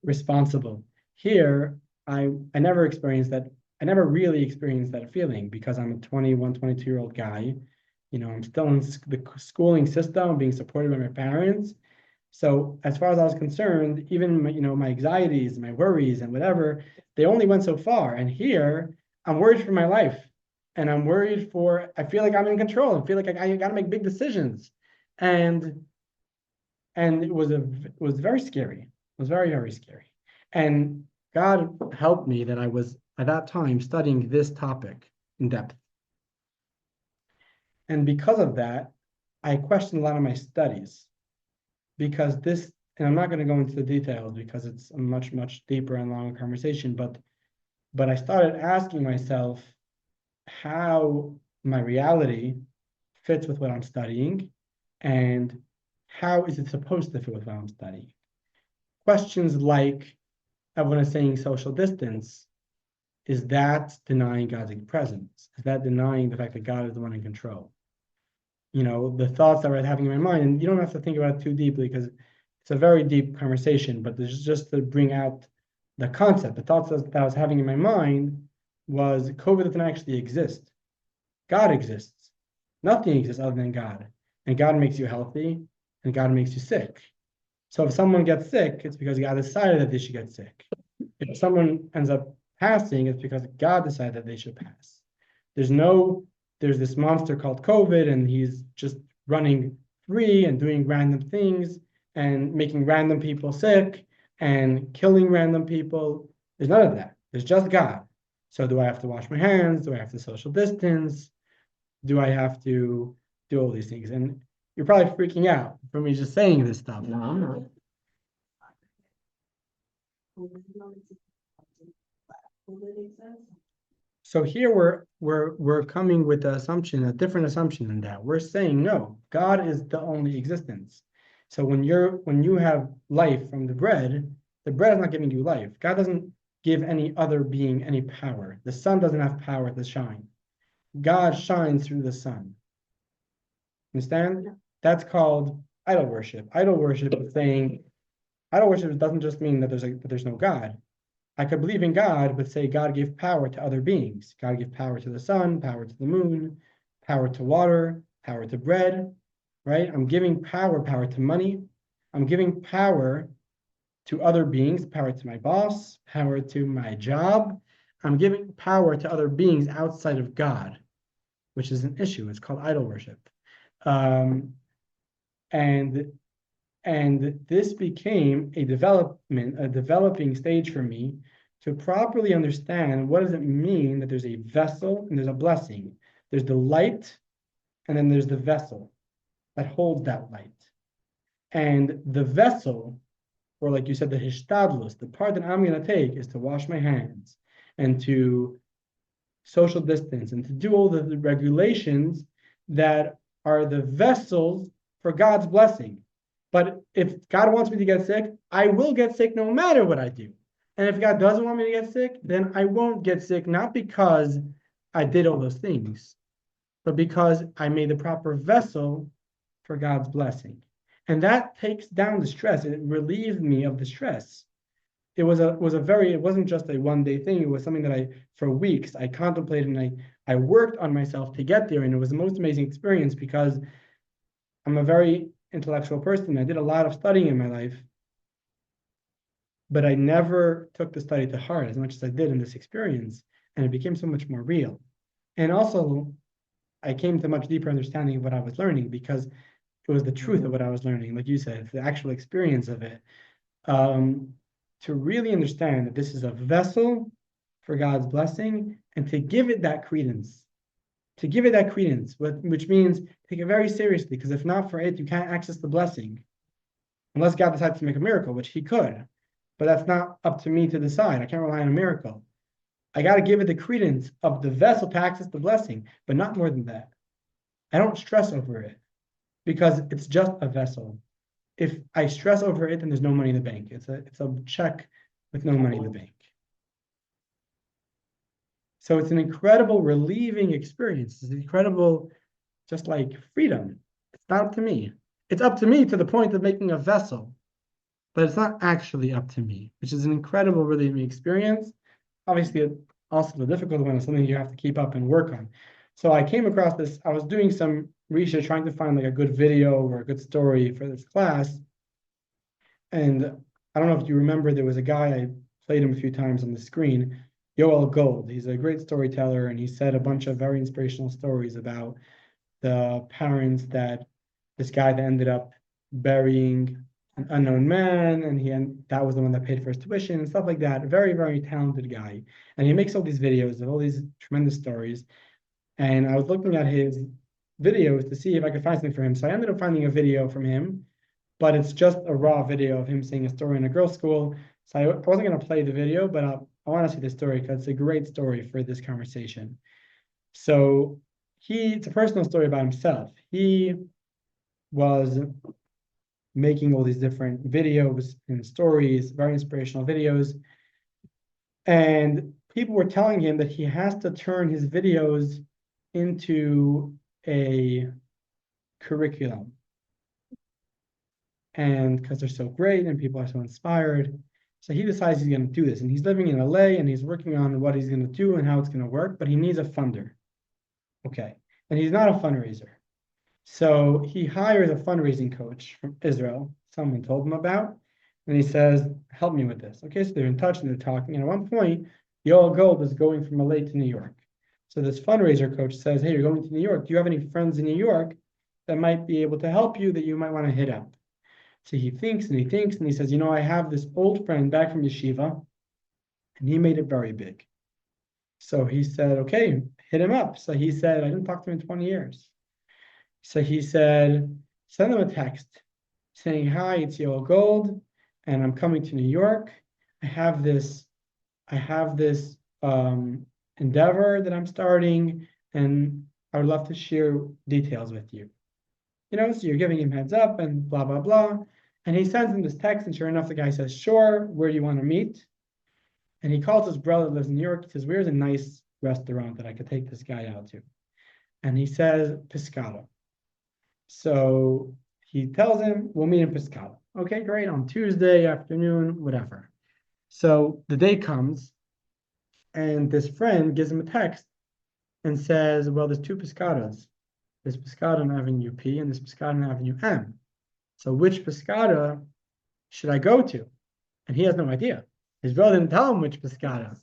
responsible. Here, I never experienced that. I never really experienced that feeling because I'm a 21, 22-year-old guy. I'm still in the schooling system, being supported by my parents. So as far as I was concerned, even my anxieties, my worries and whatever, they only went so far. And here, I'm worried for my life. And I'm worried I feel like I'm in control. I feel like I got to make big decisions. And it was very scary. It was very, very scary. And God helped me that I was at that time studying this topic in depth. And because of that, I questioned a lot of my studies because and I'm not going to go into the details because it's a much, much deeper and longer conversation, but I started asking myself, how my reality fits with what I'm studying, and how is it supposed to fit with what I'm studying? Questions like everyone is saying social distance, is that denying God's presence? Is that denying the fact that God is the one in control? The thoughts that I was having in my mind, and you don't have to think about it too deeply because it's a very deep conversation, but there's just to bring out the concept. The thoughts that I was having in my mind was COVID doesn't actually exist. God exists. Nothing exists other than God. And God makes you healthy, and God makes you sick. So if someone gets sick, it's because God decided that they should get sick. If someone ends up passing, it's because God decided that they should pass. There's this monster called COVID, and he's just running free and doing random things and making random people sick and killing random people. There's none of that. There's just God. So do I have to wash my hands? Do I have to social distance? Do I have to do all these things? And you're probably freaking out from me just saying this stuff. No, I'm not. So here we're coming with the assumption, a different assumption than that. We're saying no, God is the only existence. So when you have life from the bread is not giving you life. God doesn't give any other being any power. The sun doesn't have power to shine. God shines through the sun. Understand? That's called idol worship. Idol worship doesn't just mean that there's no God. I could believe in God, but say God gave power to other beings. God gave power to the sun, power to the moon, power to water, power to bread, right? I'm giving power to money. I'm giving power to other beings, power to my boss, power to my job. I'm giving power to other beings outside of God, which is an issue. It's called idol worship. And this became a developing stage for me to properly understand what does it mean that there's a vessel and there's a blessing. There's the light, and then there's the vessel that holds that light. And the vessel, or like you said, the hishtadlus, the part that I'm going to take is to wash my hands and to social distance and to do all the regulations that are the vessels for God's blessing. But if God wants me to get sick, I will get sick no matter what I do. And if God doesn't want me to get sick, then I won't get sick, not because I did all those things, but because I made the proper vessel for God's blessing. And that takes down the stress. It relieved me of the stress. It wasn't just a one-day thing. It was something that for weeks, I contemplated and I worked on myself to get there. And it was the most amazing experience because I'm a very intellectual person. I did a lot of studying in my life, but I never took the study to heart as much as I did in this experience, and it became so much more real. And also, I came to a much deeper understanding of what I was learning because it was the truth of what I was learning, like you said, the actual experience of it. To really understand that this is a vessel for God's blessing and to give it that credence. Which means take it very seriously, because if not for it, you can't access the blessing. Unless God decides to make a miracle, which he could. But that's not up to me to decide. I can't rely on a miracle. I got to give it the credence of the vessel to access the blessing, but not more than that. I don't stress over it because it's just a vessel. If I stress over it, then there's no money in the bank. It's a check with no money in the bank. So it's an incredible relieving experience. It's incredible, just like freedom. It's not up to me. It's up to me to the point of making a vessel, but it's not actually up to me, which is an incredible relieving experience. Obviously, also the difficult one is something you have to keep up and work on. So I came across this. I was doing some research, trying to find like a good video or a good story for this class. And I don't know if you remember, there was a guy, I played him a few times on the screen, Yoel Gold. He's a great storyteller, and he said a bunch of very inspirational stories about the parents this guy that ended up burying an unknown man, and that was the one that paid for his tuition and stuff like that. A very, very talented guy. And he makes all these videos of all these tremendous stories. And I was looking at his videos to see if I could find something for him. So I ended up finding a video from him, but it's just a raw video of him saying a story in a girls' school. So I wasn't going to play the video, but I want to see the story because it's a great story for this conversation. So it's a personal story about himself. He was making all these different videos and stories, very inspirational videos. And people were telling him that he has to turn his videos into a curriculum. And because they're so great and people are so inspired. So he decides he's going to do this. And he's living in LA and he's working on what he's going to do and how it's going to work, but he needs a funder. Okay. And he's not a fundraiser. So he hires a fundraising coach from Israel, someone told him about, and he says, help me with this. Okay, so they're in touch and they're talking. And at one point, Yoel Gold is going from LA to New York. So this fundraiser coach says, hey, you're going to New York. Do you have any friends in New York that might be able to help you that you might want to hit up? So he thinks and he thinks and he says, I have this old friend back from yeshiva, and he made it very big. So he said, okay, hit him up. So he said, I didn't talk to him in 20 years. So he said, send him a text saying, hi, it's Yoel Gold, and I'm coming to New York. I have this endeavor that I'm starting, and I would love to share details with you. So you're giving him heads up and blah, blah, blah. And he sends him this text, and sure enough, the guy says, sure, where do you want to meet? And he calls his brother that lives in New York. He says, where's a nice restaurant that I could take this guy out to? And he says, Pescado. So he tells him, we'll meet in Pescado. Okay, great, on Tuesday afternoon, whatever. So the day comes, and this friend gives him a text and says, well, there's two Pescados. There's Pescado on Avenue P and there's Pescado on Avenue M. So which Pescado should I go to? And he has no idea. His brother didn't tell him which Pescado.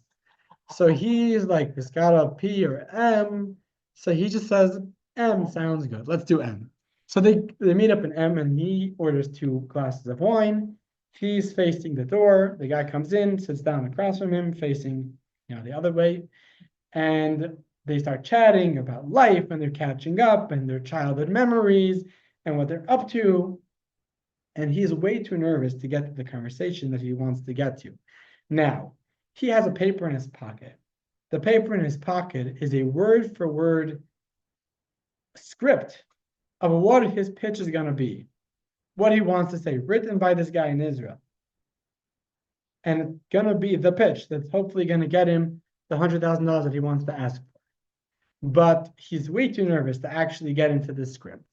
So he's like, Pescado P or M. So he just says, M sounds good. Let's do M. So they meet up in M, and he orders 2 glasses of wine. He's facing the door. The guy comes in, sits down across from him, facing the other way. And they start chatting about life, and they're catching up and their childhood memories and what they're up to. And he's way too nervous to get to the conversation that he wants to get to. Now, he has a paper in his pocket. The paper in his pocket is a word-for-word script of what his pitch is going to be, what he wants to say, written by this guy in Israel. And it's going to be the pitch that's hopefully going to get him the $100,000 that he wants to ask for. But he's way too nervous to actually get into this script.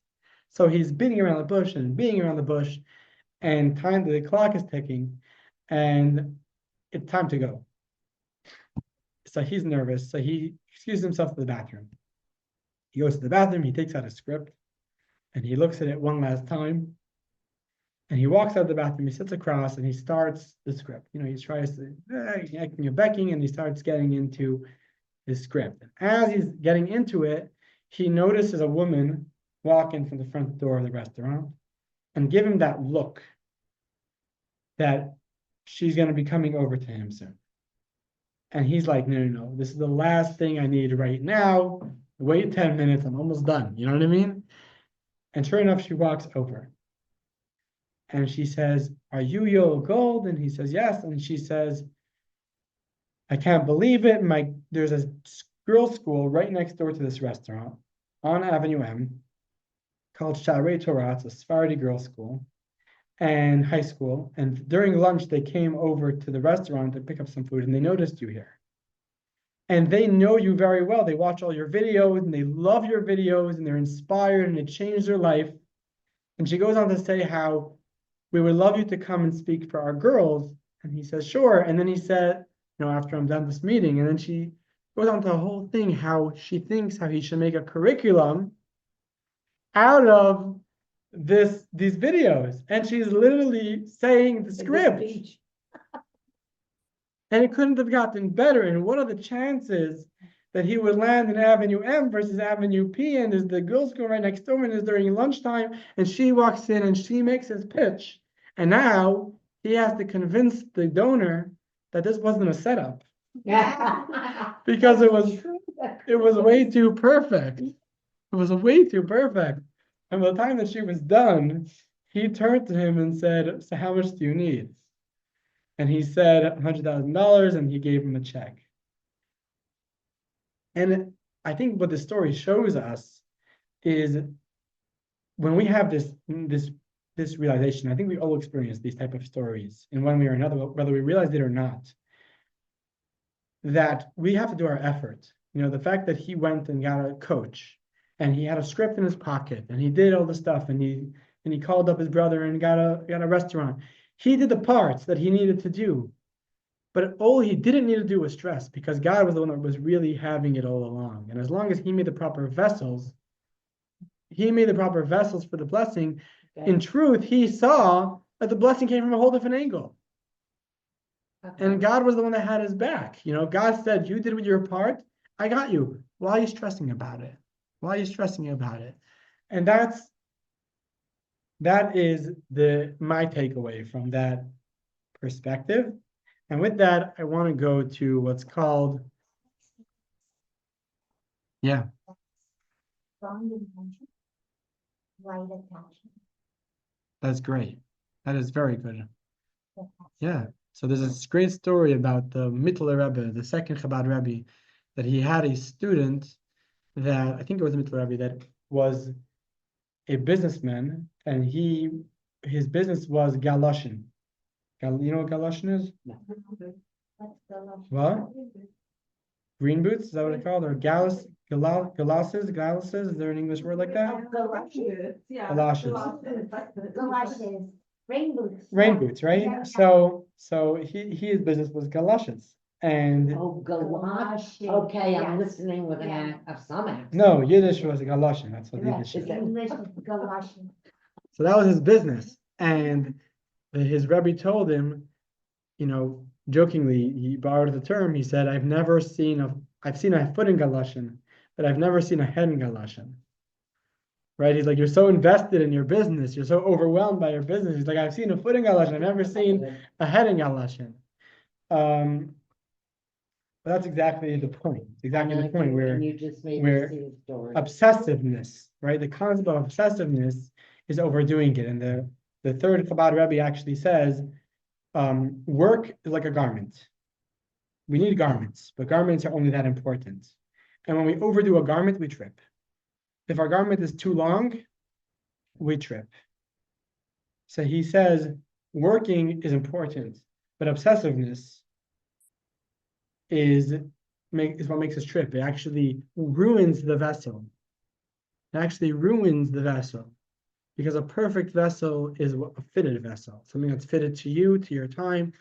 So he's beating around the bush and beating around the bush, and the clock is ticking, and it's time to go. So he's nervous. So he excuses himself to the bathroom. He goes to the bathroom, he takes out a script, and he looks at it one last time. And he walks out of the bathroom, he sits across, and he starts the script. He tries to, becking, and he starts getting into his script. And as he's getting into it, he notices a woman walk in from the front door of the restaurant and give him that look that she's going to be coming over to him soon. And he's like, no, this is the last thing I need right now. Wait 10 minutes, I'm almost done. You know what I mean? And sure enough, she walks over. And she says, are you Yoel Gold? And he says, yes. And she says, I can't believe it. There's a girls' school right next door to this restaurant on Avenue M called Torah. It's a Sephardi girls' school and high school. And during lunch, they came over to the restaurant to pick up some food, and they noticed you here. And they know you very well. They watch all your videos, and they love your videos, and they're inspired, and it changed their life. And she goes on to say how we would love you to come and speak for our girls. And he says, sure. And then he said, after I'm done this meeting, and then she goes on to the whole thing, how she thinks how he should make a curriculum out of these videos. And she's literally saying the script. And it couldn't have gotten better. And what are the chances that he would land in Avenue M versus Avenue P, and there's the girls' school right next door, and it's during lunchtime, and she walks in and she makes his pitch. And now he has to convince the donor that this wasn't a setup. Because it was way too perfect. It was way too perfect. And by the time that she was done, he turned to him and said, so how much do you need? And he said $100,000, and he gave him a check. And I think what the story shows us is when we have this realization, I think we all experience these type of stories in one way or another, whether we realize it or not, that we have to do our effort. You know, the fact that he went and got a coach and he had a script in his pocket and he did all the stuff and he called up his brother and got a restaurant. He did the parts that he needed to do. But all he didn't need to do was stress, because God was the one that was really having it all along. And as long as he made the proper vessels, for the blessing. Okay. In truth, he saw that the blessing came from a whole different angle. Okay. And God was the one that had his back. You know, God said, you did your part, I got you. Why are you stressing about it? Why are you stressing about it? And that is my takeaway from that perspective. And with that, I want to go to what's called, Strong intention, right attachment. that's great. That is very good. That's Yeah. So there's this great story about the Mittler Rebbe, the second Chabad Rebbe, that he had a student that, I think it was the Mittler Rebbe, that was a businessman, and his business was galoshin. You know what galoshin is? That's the love. What? Green boots? Is that what it's called? Or galosses? Is there an English word like that? Galoshes. Yeah. Galoshes. Galoshes, rain boots. Rain Yeah. boots, right? Yeah. So his business was galoshes. And Oh, galosh. Galoshes, Okay, I'm yes. listening with Yeah. of some accent. no, Yiddish was a galoshin. That's what Right. Yiddish Is is. that- English is galoshes. So that was his business. And his Rebbe told him, you know, jokingly, he borrowed the term. He said, I've seen a foot in galoshin, but I've never seen a head in galoshin. Right? He's like, you're so invested in your business. You're so overwhelmed by your business. He's like, I've seen a foot in galoshin. I've never seen a head in galoshin. But that's exactly the point. It's exactly the point where And you just made me where see the story. obsessiveness, right? The concept of obsessiveness is overdoing it. And the third Chabad Rebbe actually says, work is like a garment. We need garments, but garments are only that important. And when we overdo a garment, we trip. If our garment is too long, we trip. So he says, working is important, but obsessiveness is what makes us trip. It actually ruins the vessel. It actually ruins the vessel, because a perfect vessel is a fitted vessel, something that's fitted to you, to your time,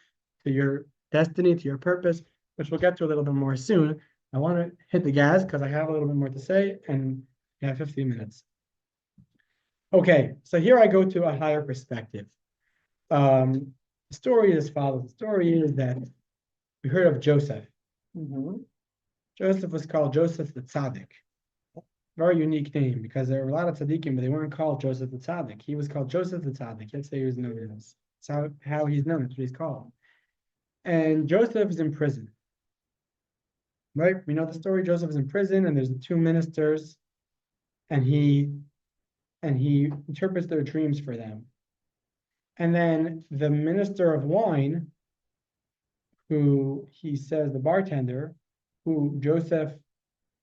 to your destiny, to your purpose, which we'll get to a little bit more soon. I want to hit the gas because I have a little bit more to say, and we have 15 minutes. Okay, so here I go to a higher perspective. The story is as follows. The story is that we heard of Joseph. Mhm. Joseph was called Joseph the Tzaddik. Very unique name, because there were a lot of tzaddikim, but they weren't called Joseph the Tzaddik. He was called Joseph the Tzaddik. Let's say he was known as. That's how he's known. That's what he's called. And Joseph is in prison. Right? We know the story. Joseph is in prison, and there's the two ministers, and he interprets their dreams for them. And then the minister of wine, who he says, the bartender, who Joseph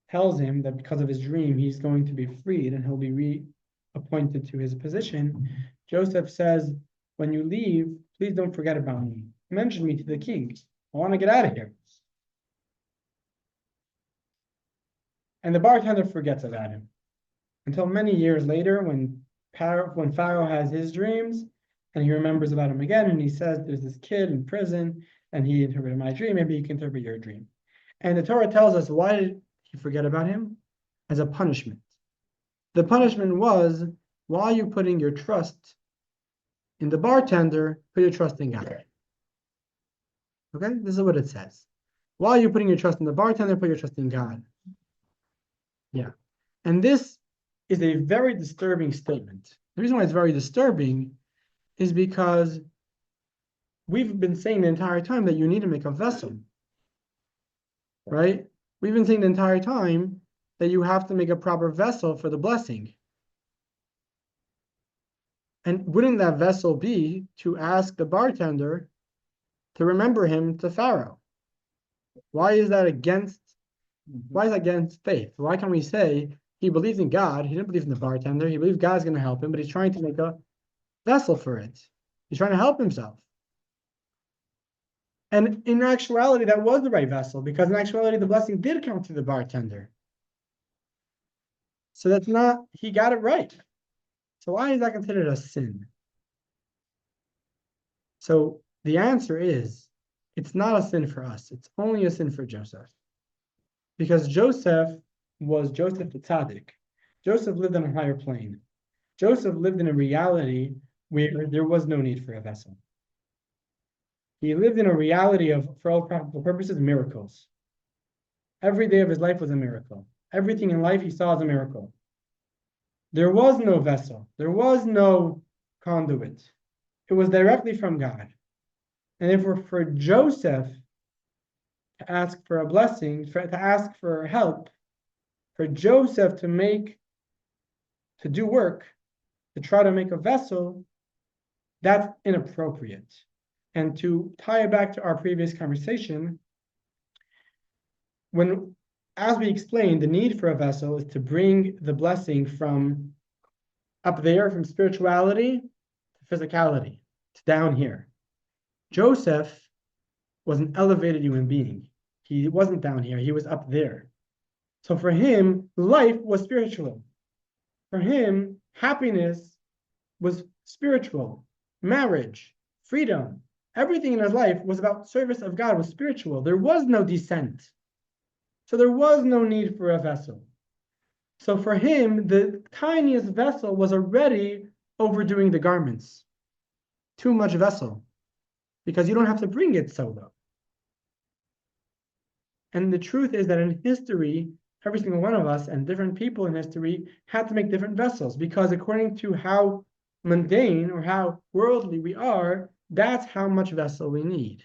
tells him that because of his dream, he's going to be freed and he'll be reappointed to his position. Joseph says, when you leave, please don't forget about me. Mention me to the king. I want to get out of here. And the bartender forgets about him until many years later, when Pharaoh has his dreams, and he remembers about him again, and he says, there's this kid in prison, and he interpreted my dream, maybe you can interpret your dream. And the Torah tells us, why did he forget about him? As a punishment. The punishment was, why are you putting your trust in the bartender? Put your trust in God. Okay, this is what it says. Why are you putting your trust in the bartender? Put your trust in God. Yeah. And this is a very disturbing statement. The reason why it's very disturbing is because we've been saying the entire time that you need to make a vessel. Right? We've been saying the entire time that you have to make a proper vessel for the blessing. And wouldn't that vessel be to ask the bartender to remember him to Pharaoh? Why is that against Why is that against faith? Why can't we say he believes in God, he didn't believe in the bartender, he believes God's going to help him, but he's trying to make a vessel for it. He's trying to help himself. And in actuality, that was the right vessel, because in actuality, the blessing did come through the bartender. So that's not, he got it right. So why is that considered a sin? So the answer is, it's not a sin for us. It's only a sin for Joseph. Because Joseph was Joseph the Tzaddik. Joseph lived on a higher plane. Joseph lived in a reality where there was no need for a vessel. He lived in a reality of, for all practical purposes, miracles. Every day of his life was a miracle. Everything in life he saw as a miracle. There was no vessel. There was no conduit. It was directly from God. And therefore, for Joseph to ask for a blessing, to ask for help, for Joseph to do work, to try to make a vessel, that's inappropriate. And to tie it back to our previous conversation, as we explained, the need for a vessel is to bring the blessing from up there, from spirituality to physicality, to down here. Joseph was an elevated human being. He wasn't down here, he was up there. So for him, life was spiritual. For him, happiness was spiritual. Marriage, freedom, everything in his life was about service of God, was spiritual. There was no descent. So there was no need for a vessel. So for him, the tiniest vessel was already overdoing the garments. Too much vessel, because you don't have to bring it solo. And the truth is that in history, every single one of us and different people in history had to make different vessels, because according to how mundane or how worldly we are, that's how much vessel we need.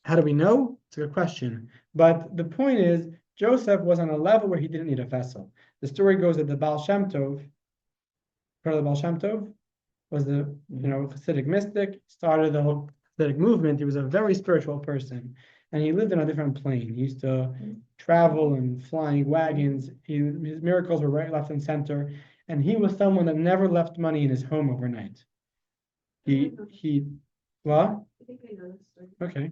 How do we know? It's a good question. But the point is, Joseph was on a level where he didn't need a vessel. The story goes that the Baal Shem Tov, part of the Baal Shem Tov, was the Hasidic mystic, started the whole Hasidic movement. He was a very spiritual person, and he lived on a different plane. He used to travel in flying wagons. His miracles were right, left, and center, and he was someone that never left money in his home overnight. What? I think I know this story. Okay.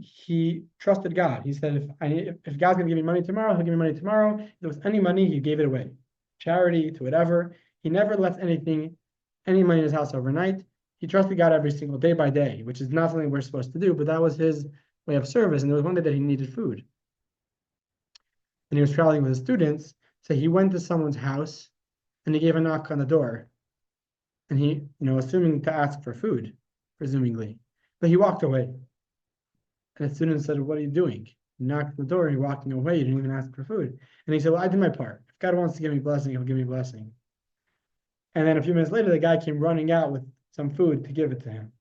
He trusted God. He said, if God's gonna give me money tomorrow, he'll give me money tomorrow. If there was any money, he gave it away. Charity, to whatever. He never left any money in his house overnight. He trusted God every single day by day, which is not something we're supposed to do, but that was his way of service. And there was one day that he needed food. And he was traveling with his students. So he went to someone's house and he gave a knock on the door. And he, assuming to ask for food, presumably. But he walked away. And the student said, "What are you doing?" He knocked on the door and you're walking away. You didn't even ask for food. And he said, "Well, I did my part. If God wants to give me blessing, he'll give me blessing." And then a few minutes later, the guy came running out with some food to give it to him.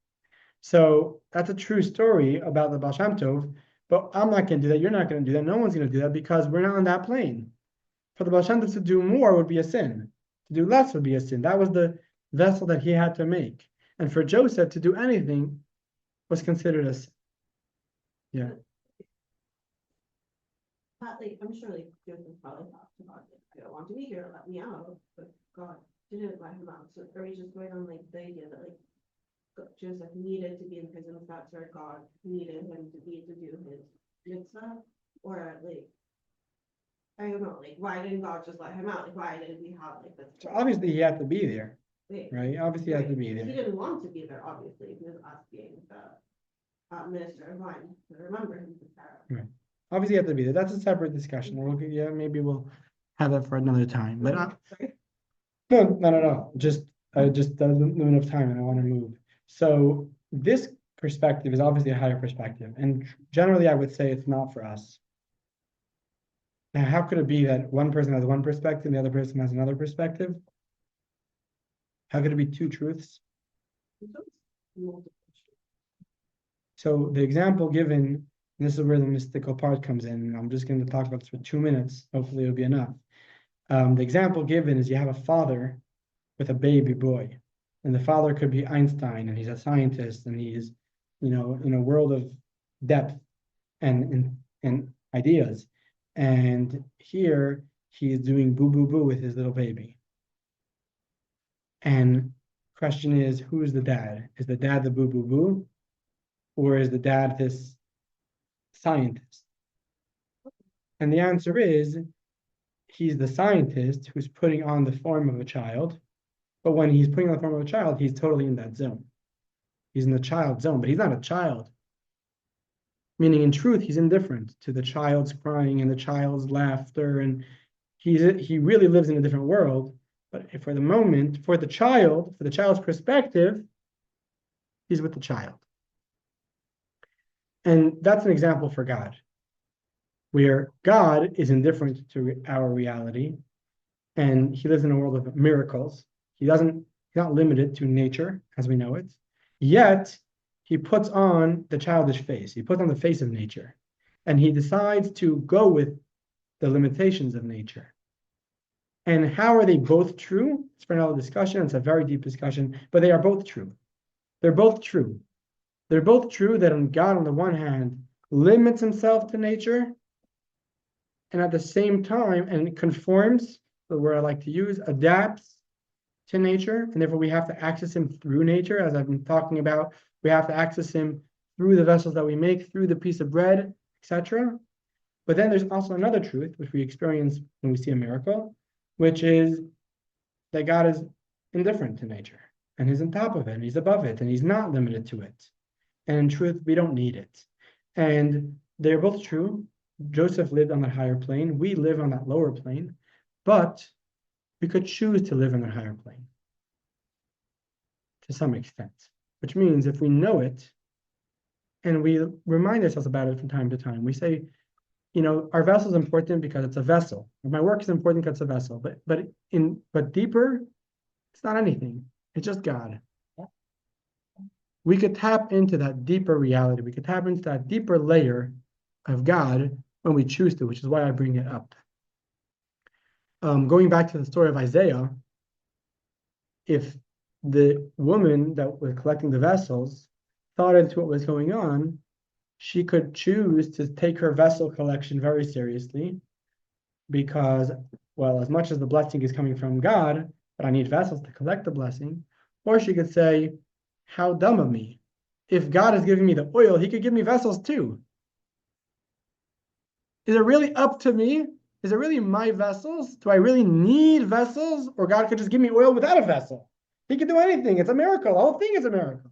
So that's a true story about the Baal Shem Tov, but I'm not going to do that. You're not going to do that. No one's going to do that because we're not on that plane. For the Baal Shem Tov to do more would be a sin. To do less would be a sin. That was the vessel that he had to make. And for Joseph to do anything was considered a sin. Yeah. I'm sure Joseph probably thought to God, I don't want to be here, let me out, but God didn't let him out. So are we just going on the idea that Joseph needed to be in prison, that's where God needed him to be to do his mitzvah? Or I don't know, why didn't God just let him out? Why did we have this? So obviously he had to be there, right? Obviously he had to be He there. didn't want to be there, obviously, because us being the minister of wine, to remember him to Sarah. Right. Obviously, you have to be there. That's a separate discussion. Maybe we'll have that for another time. But no, not at all. Just doesn't have enough time, and I want to move. So this perspective is obviously a higher perspective, and generally, I would say it's not for us. Now, how could it be that one person has one perspective, and the other person has another perspective? How could it be two truths? So the example given. This is where the mystical part comes in. I'm just going to talk about this for 2 minutes. Hopefully it'll be enough. The example given is you have a father with a baby boy. And the father could be Einstein, and he's a scientist, and he's, in a world of depth. and ideas. And here he is doing boo boo boo with his little baby. And question is, who is the dad? Is the dad the boo boo boo? Or is the dad this scientist? And the answer is, he's the scientist who's putting on the form of a child. But when he's putting on the form of a child, he's totally in that zone. He's in the child zone, but he's not a child. Meaning, in truth, he's indifferent to the child's crying and the child's laughter, and he really lives in a different world. But for the moment, for the child's perspective, he's with the child. And that's an example for God, where God is indifferent to our reality, and he lives in a world of miracles. He's not limited to nature as we know it. Yet, he puts on the childish face. He puts on the face of nature. And he decides to go with the limitations of nature. And how are they both true? It's for another discussion. It's a very deep discussion, but they are both true. They're both true. They're both true that God, on the one hand, limits himself to nature, and at the same time, and conforms, the word I like to use, adapts to nature, and therefore we have to access him through nature, as I've been talking about. We have to access him through the vessels that we make, through the piece of bread, etc. But then there's also another truth, which we experience when we see a miracle, which is that God is indifferent to nature, and he's on top of it, and he's above it, and he's not limited to it. And in truth, we don't need it. And they're both true. Joseph lived on that higher plane. We live on that lower plane, but we could choose to live in the higher plane to some extent, which means if we know it and we remind ourselves about it from time to time, we say, our vessel is important because it's a vessel. My work is important because it's a vessel, but deeper, it's not anything. It's just God. We could tap into that deeper reality. We could tap into that deeper layer of God when we choose to, which is why I bring it up. Going back to the story of Isaiah, if the woman that was collecting the vessels thought into what was going on, she could choose to take her vessel collection very seriously because, well, as much as the blessing is coming from God, but I need vessels to collect the blessing. Or she could say, how dumb of me. If God is giving me the oil, he could give me vessels too. Is it really up to me? Is it really my vessels? Do I really need vessels? Or God could just give me oil without a vessel? He could do anything. It's a miracle. The whole thing is a miracle.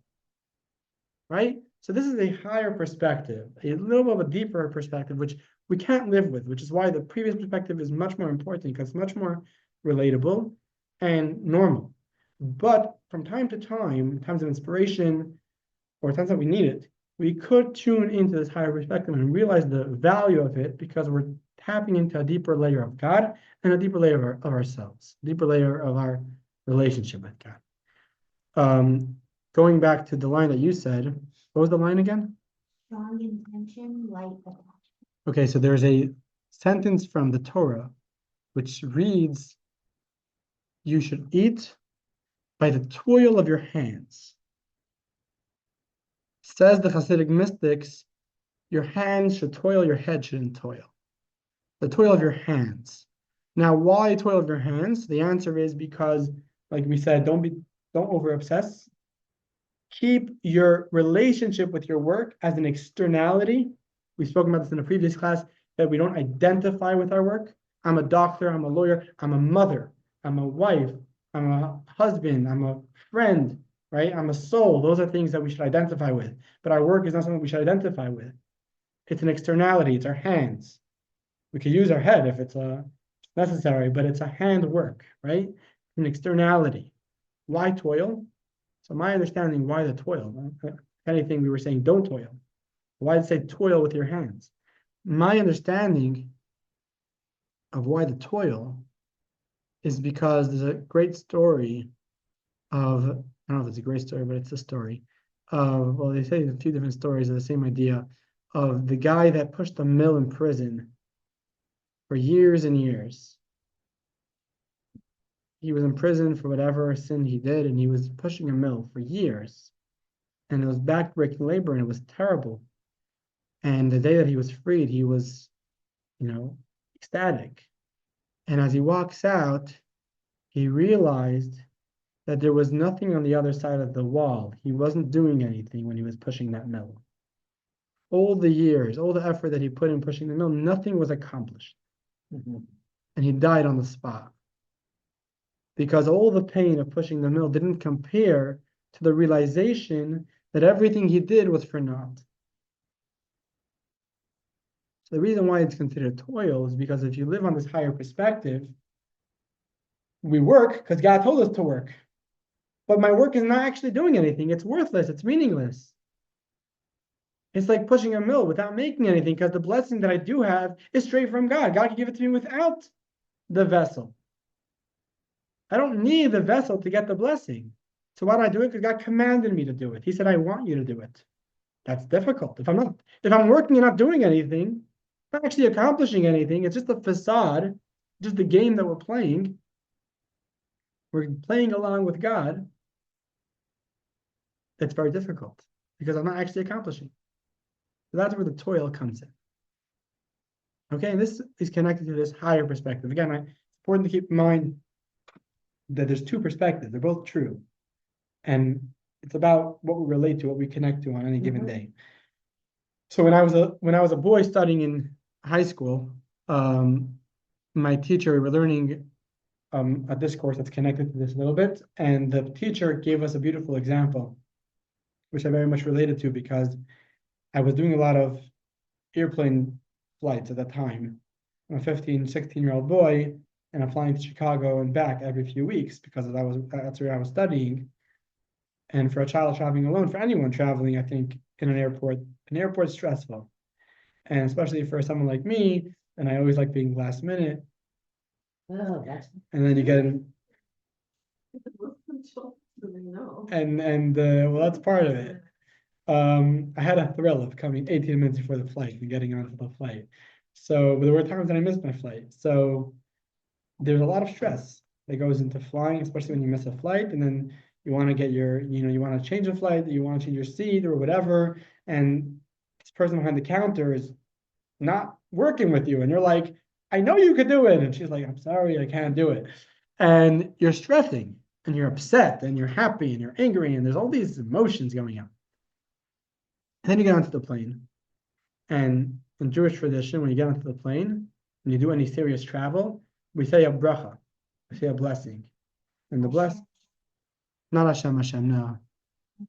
Right? So this is a higher perspective, a little bit of a deeper perspective, which we can't live with, which is why the previous perspective is much more important because it's much more relatable and normal. But from time to time, times of inspiration, or times that we need it, we could tune into this higher perspective and realize the value of it because we're tapping into a deeper layer of God and a deeper layer of ourselves, a deeper layer of our relationship with God. Going back to the line that you said, what was the line again? Strong intention, light attachment. Okay, so there's a sentence from the Torah which reads, you should eat by the toil of your hands. Says the Hasidic mystics, your hands should toil, your head shouldn't toil. The toil of your hands. Now, why toil of your hands? The answer is because, like we said, don't over obsess. Keep your relationship with your work as an externality. We spoke about this in a previous class, that we don't identify with our work. I'm a doctor, I'm a lawyer, I'm a mother, I'm a wife, I'm a husband, I'm a friend, right? I'm a soul. Those are things that we should identify with. But our work is not something we should identify with. It's an externality. It's our hands. We could use our head if it's necessary, but it's a hand work, right? An externality. Why toil? So my understanding, why the toil? If anything, we were saying don't toil. Why did it say toil with your hands? My understanding of why the toil is because there's a great story of, I don't know if it's a great story, but it's a story of, well, they say a few different stories of the same idea of the guy that pushed the mill in prison for years and years. He was in prison for whatever sin he did, and he was pushing a mill for years. And it was backbreaking labor, and it was terrible. And the day that he was freed, he was, ecstatic. And as he walks out, he realized that there was nothing on the other side of the wall. He wasn't doing anything when he was pushing that mill. All the years, all the effort that he put in pushing the mill, nothing was accomplished. Mhm. And he died on the spot. Because all the pain of pushing the mill didn't compare to the realization that everything he did was for naught. So the reason why it's considered toil is because if you live on this higher perspective, we work because God told us to work. But my work is not actually doing anything. It's worthless. It's meaningless. It's like pushing a mill without making anything because the blessing that I do have is straight from God. God can give it to me without the vessel. I don't need the vessel to get the blessing. So why do I do it? Because God commanded me to do it. He said, I want you to do it. That's difficult. If I'm working and not doing anything, not actually accomplishing anything, it's just a facade, just the game that we're playing. We're playing along with God. It's very difficult because I'm not actually accomplishing. So that's where the toil comes in. Okay, and this is connected to this higher perspective. Again, it's important to keep in mind that there's two perspectives. They're both true. And it's about what we relate to, what we connect to on any given day. So when I was a boy studying in high school, my teacher, we were learning a discourse that's connected to this a little bit, and the teacher gave us a beautiful example, which I very much related to because I was doing a lot of airplane flights at that time. I'm a 15, 16-year-old boy, and I'm flying to Chicago and back every few weeks because that's where I was studying. And for a child traveling alone, for anyone traveling, I think in an airport is stressful. And especially for someone like me, and I always like being last minute. Oh, that's. And then you get in, well, that's part of it. I had a thrill of coming 18 minutes before the flight and getting onto the flight. But there were times that I missed my flight. So there's a lot of stress that goes into flying, especially when you miss a flight, and then you want to get you want to change a flight, you want to change your seat or whatever, and this person behind the counter is not working with you, and you're like, I know you could do it, and she's like, I'm sorry, I can't do it, and you're stressing, and you're upset, and you're happy, and you're angry, and there's all these emotions going on. And then you get onto the plane, and in Jewish tradition, when you get onto the plane, when you do any serious travel, we say a bracha, we say a blessing, and the bless, not Hashem, no.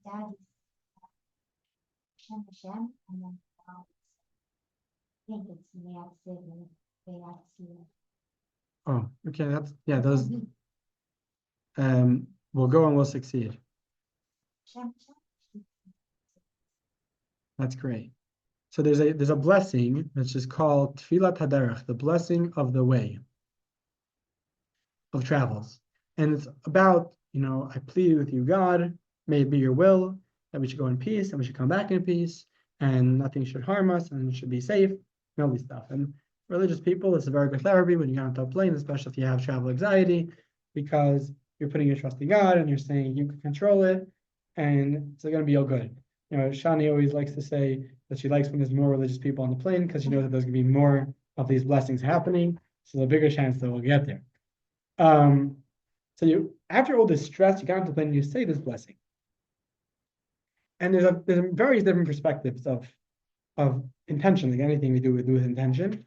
Dad is Hashem, and then I think it's Oh, okay, those. We'll go and we'll succeed. That's great. So there's a blessing that's just called Tfilat Haderech, the blessing of the way of travels. And it's about, I plead with you, God, may it be your will that we should go in peace and we should come back in peace and nothing should harm us and it should be safe and all these stuff. And religious people, it's a very good therapy when you get onto a plane, especially if you have travel anxiety, because you're putting your trust in God and you're saying you can control it and it's going to be all good. Shani always likes to say that she likes when there's more religious people on the plane because she knows that there's going to be more of these blessings happening. So there's a bigger chance that we'll get there. So after all this stress, you get onto the plane and you say this blessing. And there's various different perspectives of intention, like anything we do with intention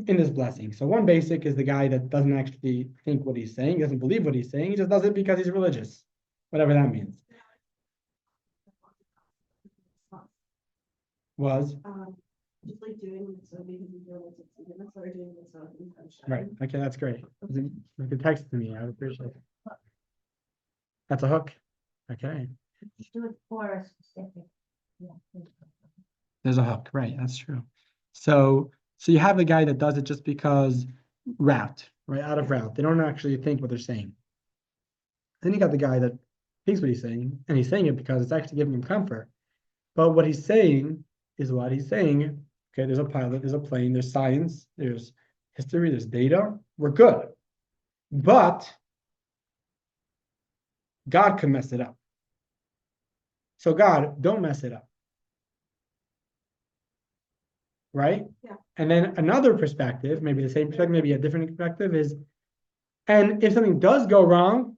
in this blessing. So one basic is the guy that doesn't actually think what he's saying, doesn't believe what he's saying, he just does it because he's religious, whatever that means. Was just like doing it so because you feel like it's minutes or doing it so intention. right. Okay, that's great. You could text it to me. I would appreciate it. That's a hook. Okay. do it for a specific. Yeah. There's a hook, right? That's true. So you have the guy that does it just because route, right? Out of route. They don't actually think what they're saying. Then you got the guy that thinks what he's saying, and he's saying it because it's actually giving him comfort. But what he's saying is what he's saying. Okay, there's a pilot, there's a plane, there's science, there's history, there's data. We're good. But God can mess it up. So God, don't mess it up. right? Yeah. And then another perspective, maybe the same perspective, maybe a different perspective is, and if something does go wrong,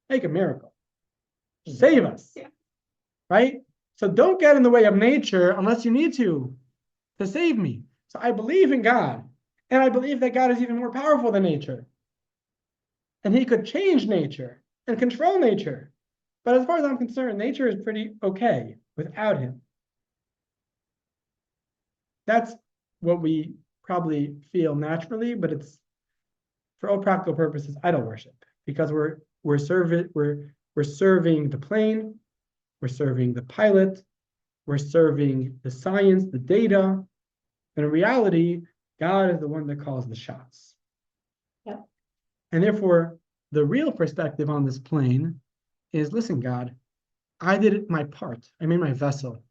make a miracle. Save us. Yeah. Right? So don't get in the way of nature unless you need to save me. So I believe in God, and I believe that God is even more powerful than nature. And he could change nature and control nature. But as far as I'm concerned, nature is pretty okay without him. That's what we probably feel naturally, but it's for all practical purposes idol worship, because we're serving the plane, we're serving the pilot, we're serving the science, the data. And in reality, God is the one that calls the shots. Yep. And therefore, the real perspective on this plane is, listen, God, I did my part. I made my vessel.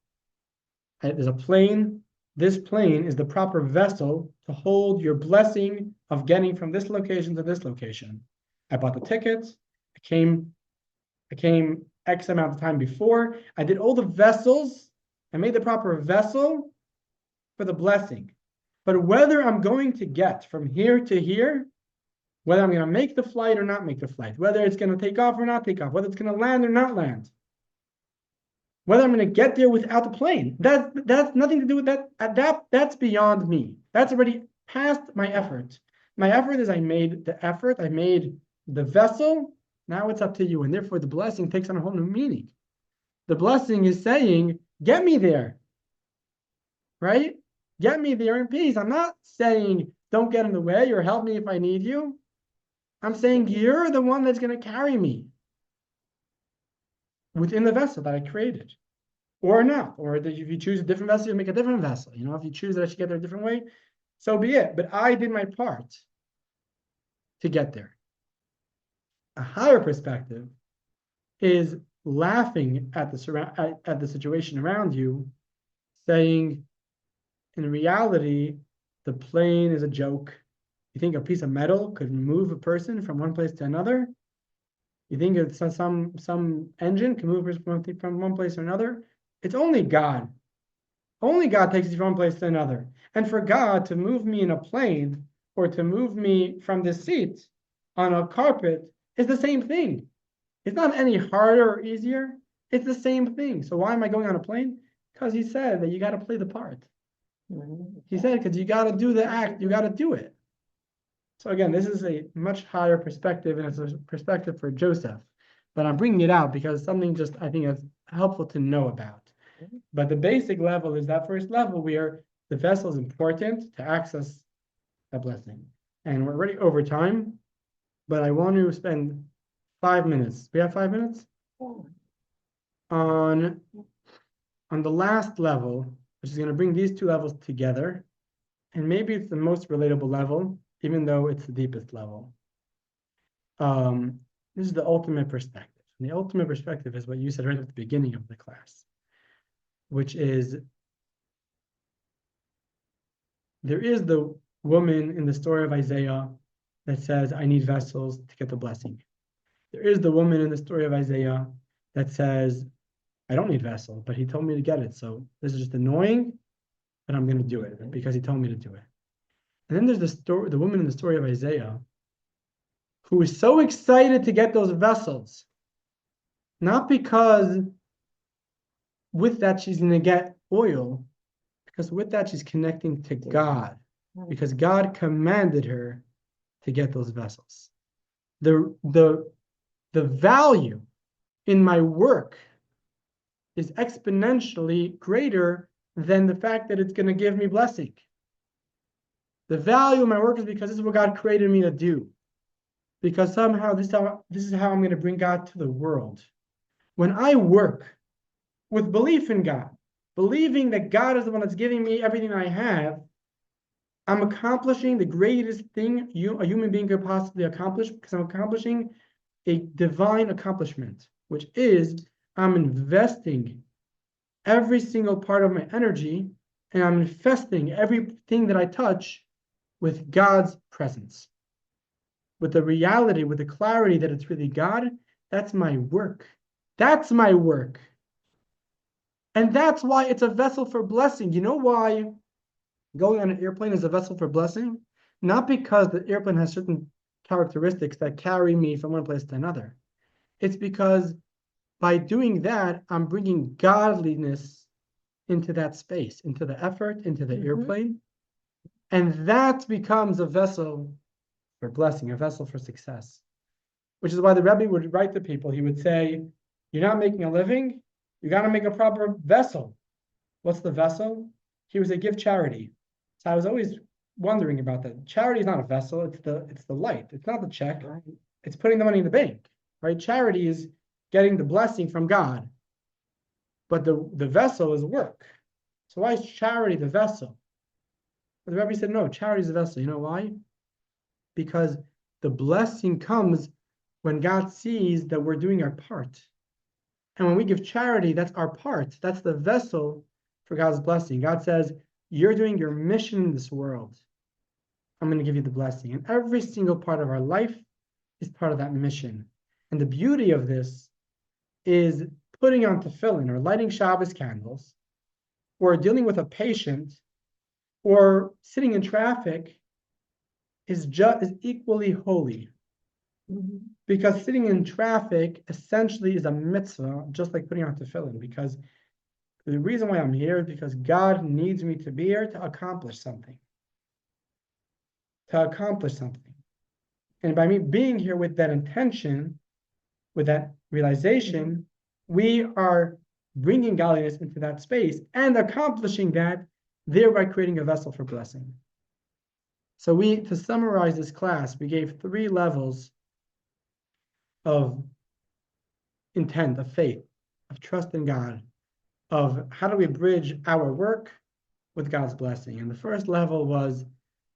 There's a plane. This plane is the proper vessel to hold your blessing of getting from this location to this location. I bought the tickets. I came X amount of time before. I did all the vessels. I made the proper vessel for the blessing. But whether I'm going to get from here to here, whether I'm going to make the flight or not make the flight, whether it's going to take off or not take off, whether it's going to land or not land, whether I'm going to get there without the plane, that's nothing to do with that. That's beyond me. That's already past my effort. My effort is I made the effort, I made the vessel. Now it's up to you. And therefore the blessing takes on a whole new meaning. The blessing is saying, get me there. Right? Get me there in peace. I'm not saying don't get in the way or help me if I need you. I'm saying you're the one that's going to carry me within the vessel that I created. Or not. Or if you choose a different vessel, you make a different vessel. You know, if you choose that I should get there a different way, so be it. But I did my part to get there. A higher perspective is laughing at the situation around you, saying, in reality, the plane is a joke. You think a piece of metal could move a person from one place to another? You think it's some engine can move from one place to another? It's only God. Only God takes you from one place to another. And for God to move me in a plane or to move me from this seat on a carpet is the same thing. It's not any harder or easier. It's the same thing. So why am I going on a plane? Because he said that you got to play the part. He said, because you got to do the act, you got to do it. So again, this is a much higher perspective, and it's a perspective for Joseph. But I'm bringing it out because something just I think is helpful to know about. But the basic level is that first level where the vessel is important to access a blessing. And we're already over time, but I want to spend 5 minutes. We have 5 minutes? On the last level, which is going to bring these two levels together. And maybe it's the most relatable level, even though it's the deepest level. This is the ultimate perspective. And the ultimate perspective is what you said right at the beginning of the class, which is there is the woman in the story of Isaiah that says, I need vessels to get the blessing. There is the woman in the story of Isaiah that says, I don't need vessel, but he told me to get it. So this is just annoying, but I'm going to do it because he told me to do it. And then there's the woman in the story of Isaiah who is so excited to get those vessels, not because with that she's going to get oil, because with that she's connecting to God, because God commanded her to get those vessels. The value in my work is exponentially greater than the fact that it's going to give me blessing. The value of my work is because this is what God created me to do. Because somehow this is how I'm going to bring God to the world. When I work with belief in God, believing that God is the one that's giving me everything I have, I'm accomplishing the greatest thing a human being could possibly accomplish, because I'm accomplishing a divine accomplishment, which is I'm investing every single part of my energy, and I'm infesting everything that I touch with God's presence. With the reality, with the clarity that it's really God. That's my work. That's my work. And that's why it's a vessel for blessing. You know why Going on an airplane is a vessel for blessing, not because the airplane has certain characteristics that carry me from one place to another. It's because by doing that, I'm bringing godliness into that space, into the effort, into the airplane. And that becomes a vessel for blessing, a vessel for success. Which is why the Rabbi would write to people. He would say, you're not making a living, you got to make a proper vessel. What's the vessel? He would say, give charity. So I was always wondering about that. Charity is not a vessel, it's the light. It's not the check. It's putting the money in the bank. Right? Charity is getting the blessing from God. But the vessel is work. So why is charity the vessel? But the Rabbi said, no, charity is the vessel. You know why? Because the blessing comes when God sees that we're doing our part. And when we give charity, that's our part. That's the vessel for God's blessing. God says, you're doing your mission in this world. I'm going to give you the blessing. And every single part of our life is part of that mission. And the beauty of this is putting on tefillin or lighting Shabbos candles or dealing with a patient or sitting in traffic is equally holy. Because sitting in traffic essentially is a mitzvah, just like putting on tefillin. Because the reason why I'm here is because God needs me to be here to accomplish something. To accomplish something. And by me being here with that intention, with that realization, we are bringing godliness into that space and accomplishing that, thereby creating a vessel for blessing. So to summarize this class, we gave 3 levels of intent, of faith, of trust in God, of how do we bridge our work with God's blessing. And the first level was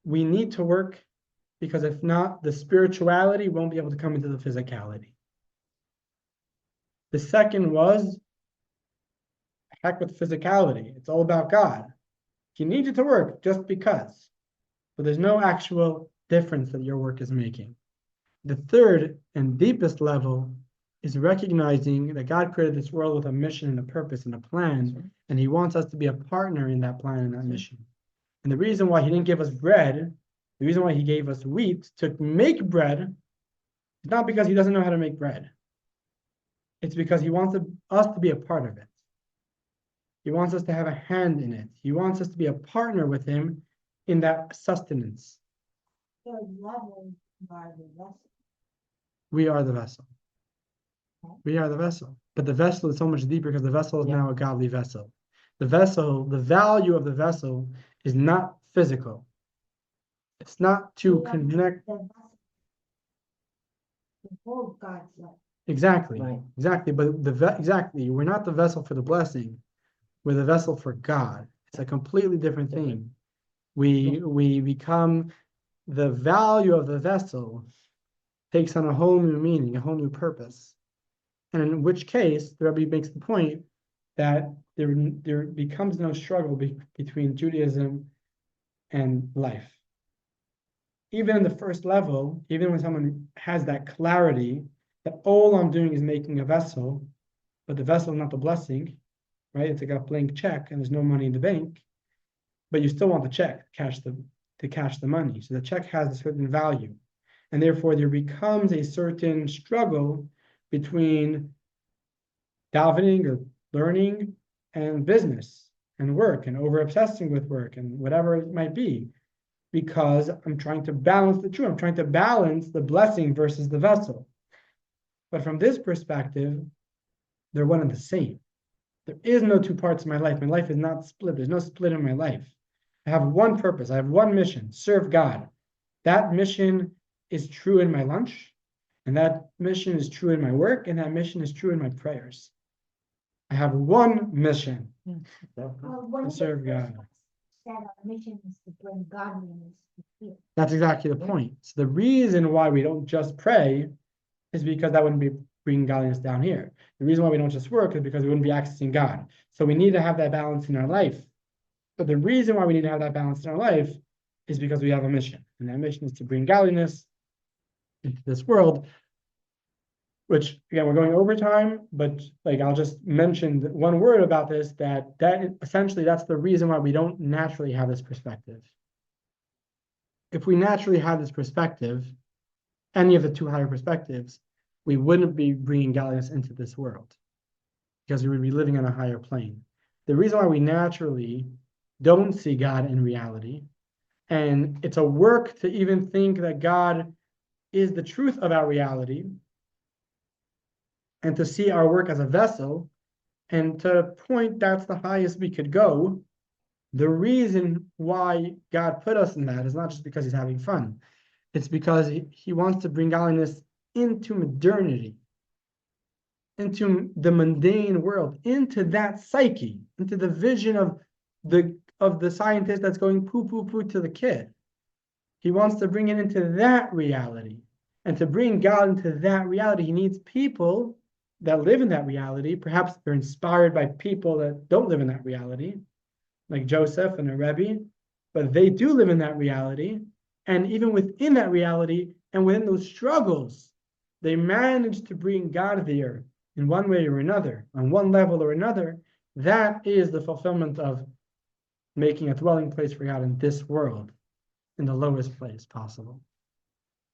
we need to work because if not, the spirituality won't be able to come into the physicality. The second was heck with physicality. It's all about God. He needs you to work just because, but there's no actual difference that your work is making. The third and deepest level is recognizing that God created this world with a mission and a purpose and a plan, and he wants us to be a partner in that plan and that mission. And the reason why he didn't give us bread, the reason why he gave us wheat to make bread, is not because he doesn't know how to make bread. It's because he wants us to be a part of it. He wants us to have a hand in it. He wants us to be a partner with him in that sustenance. We are the vessel. We are the vessel. But the vessel is so much deeper because the vessel is now a godly vessel. The vessel, the value of the vessel is not physical. It's not to connect. Exactly. Right. Exactly. But exactly, we're not the vessel for the blessing. We're the vessel for God. It's a completely different thing. We become the value of the vessel takes on a whole new meaning, a whole new purpose. And in which case, the Rabbi makes the point that there becomes no struggle between Judaism and life. Even in the first level, even when someone has that clarity that all I'm doing is making a vessel, but the vessel is not the blessing, right? It's like a blank check and there's no money in the bank, but you still want the check to cash the money. So the check has a certain value. And therefore there becomes a certain struggle between davening or learning and business and work and over obsessing with work and whatever it might be, because I'm trying to balance the two. I'm trying to balance the blessing versus the vessel. But from this perspective, they're one and the same. There is no 2 parts of my life. My life is not split. There's no split in my life. I have one purpose. I have one mission, serve God. That mission is true in my lunch, and that mission is true in my work, and that mission is true in my prayers. I have one mission to serve God. That our mission is to bring godliness to here. That's exactly the point. So the reason why we don't just pray is because that wouldn't be bringing godliness down here. The reason why we don't just work is because we wouldn't be accessing God. So we need to have that balance in our life. But the reason why we need to have that balance in our life is because we have a mission. And that mission is to bring godliness into this world. which again, we're going over time, but like I'll just mention one word about this, that essentially that's the reason why we don't naturally have this perspective. If we naturally had this perspective, any of the two higher perspectives, we wouldn't be bringing godliness into this world because we would be living on a higher plane. The reason why we naturally don't see God in reality, and it's a work to even think that God is the truth of our reality, and to see our work as a vessel, and to a point that's the highest we could go. The reason why God put us in that is not just because he's having fun. It's because he wants to bring godliness into modernity, into the mundane world, into that psyche, into the vision of the scientist that's going poo poo poo to the kid. He wants to bring it into that reality. And to bring God into that reality, he needs people that live in that reality. Perhaps they're inspired by people that don't live in that reality, like Joseph and a Rabbi, but they do live in that reality. And even within that reality and within those struggles, they manage to bring God there in one way or another, on one level or another. That is the fulfillment of making a dwelling place for God in this world, in the lowest place possible.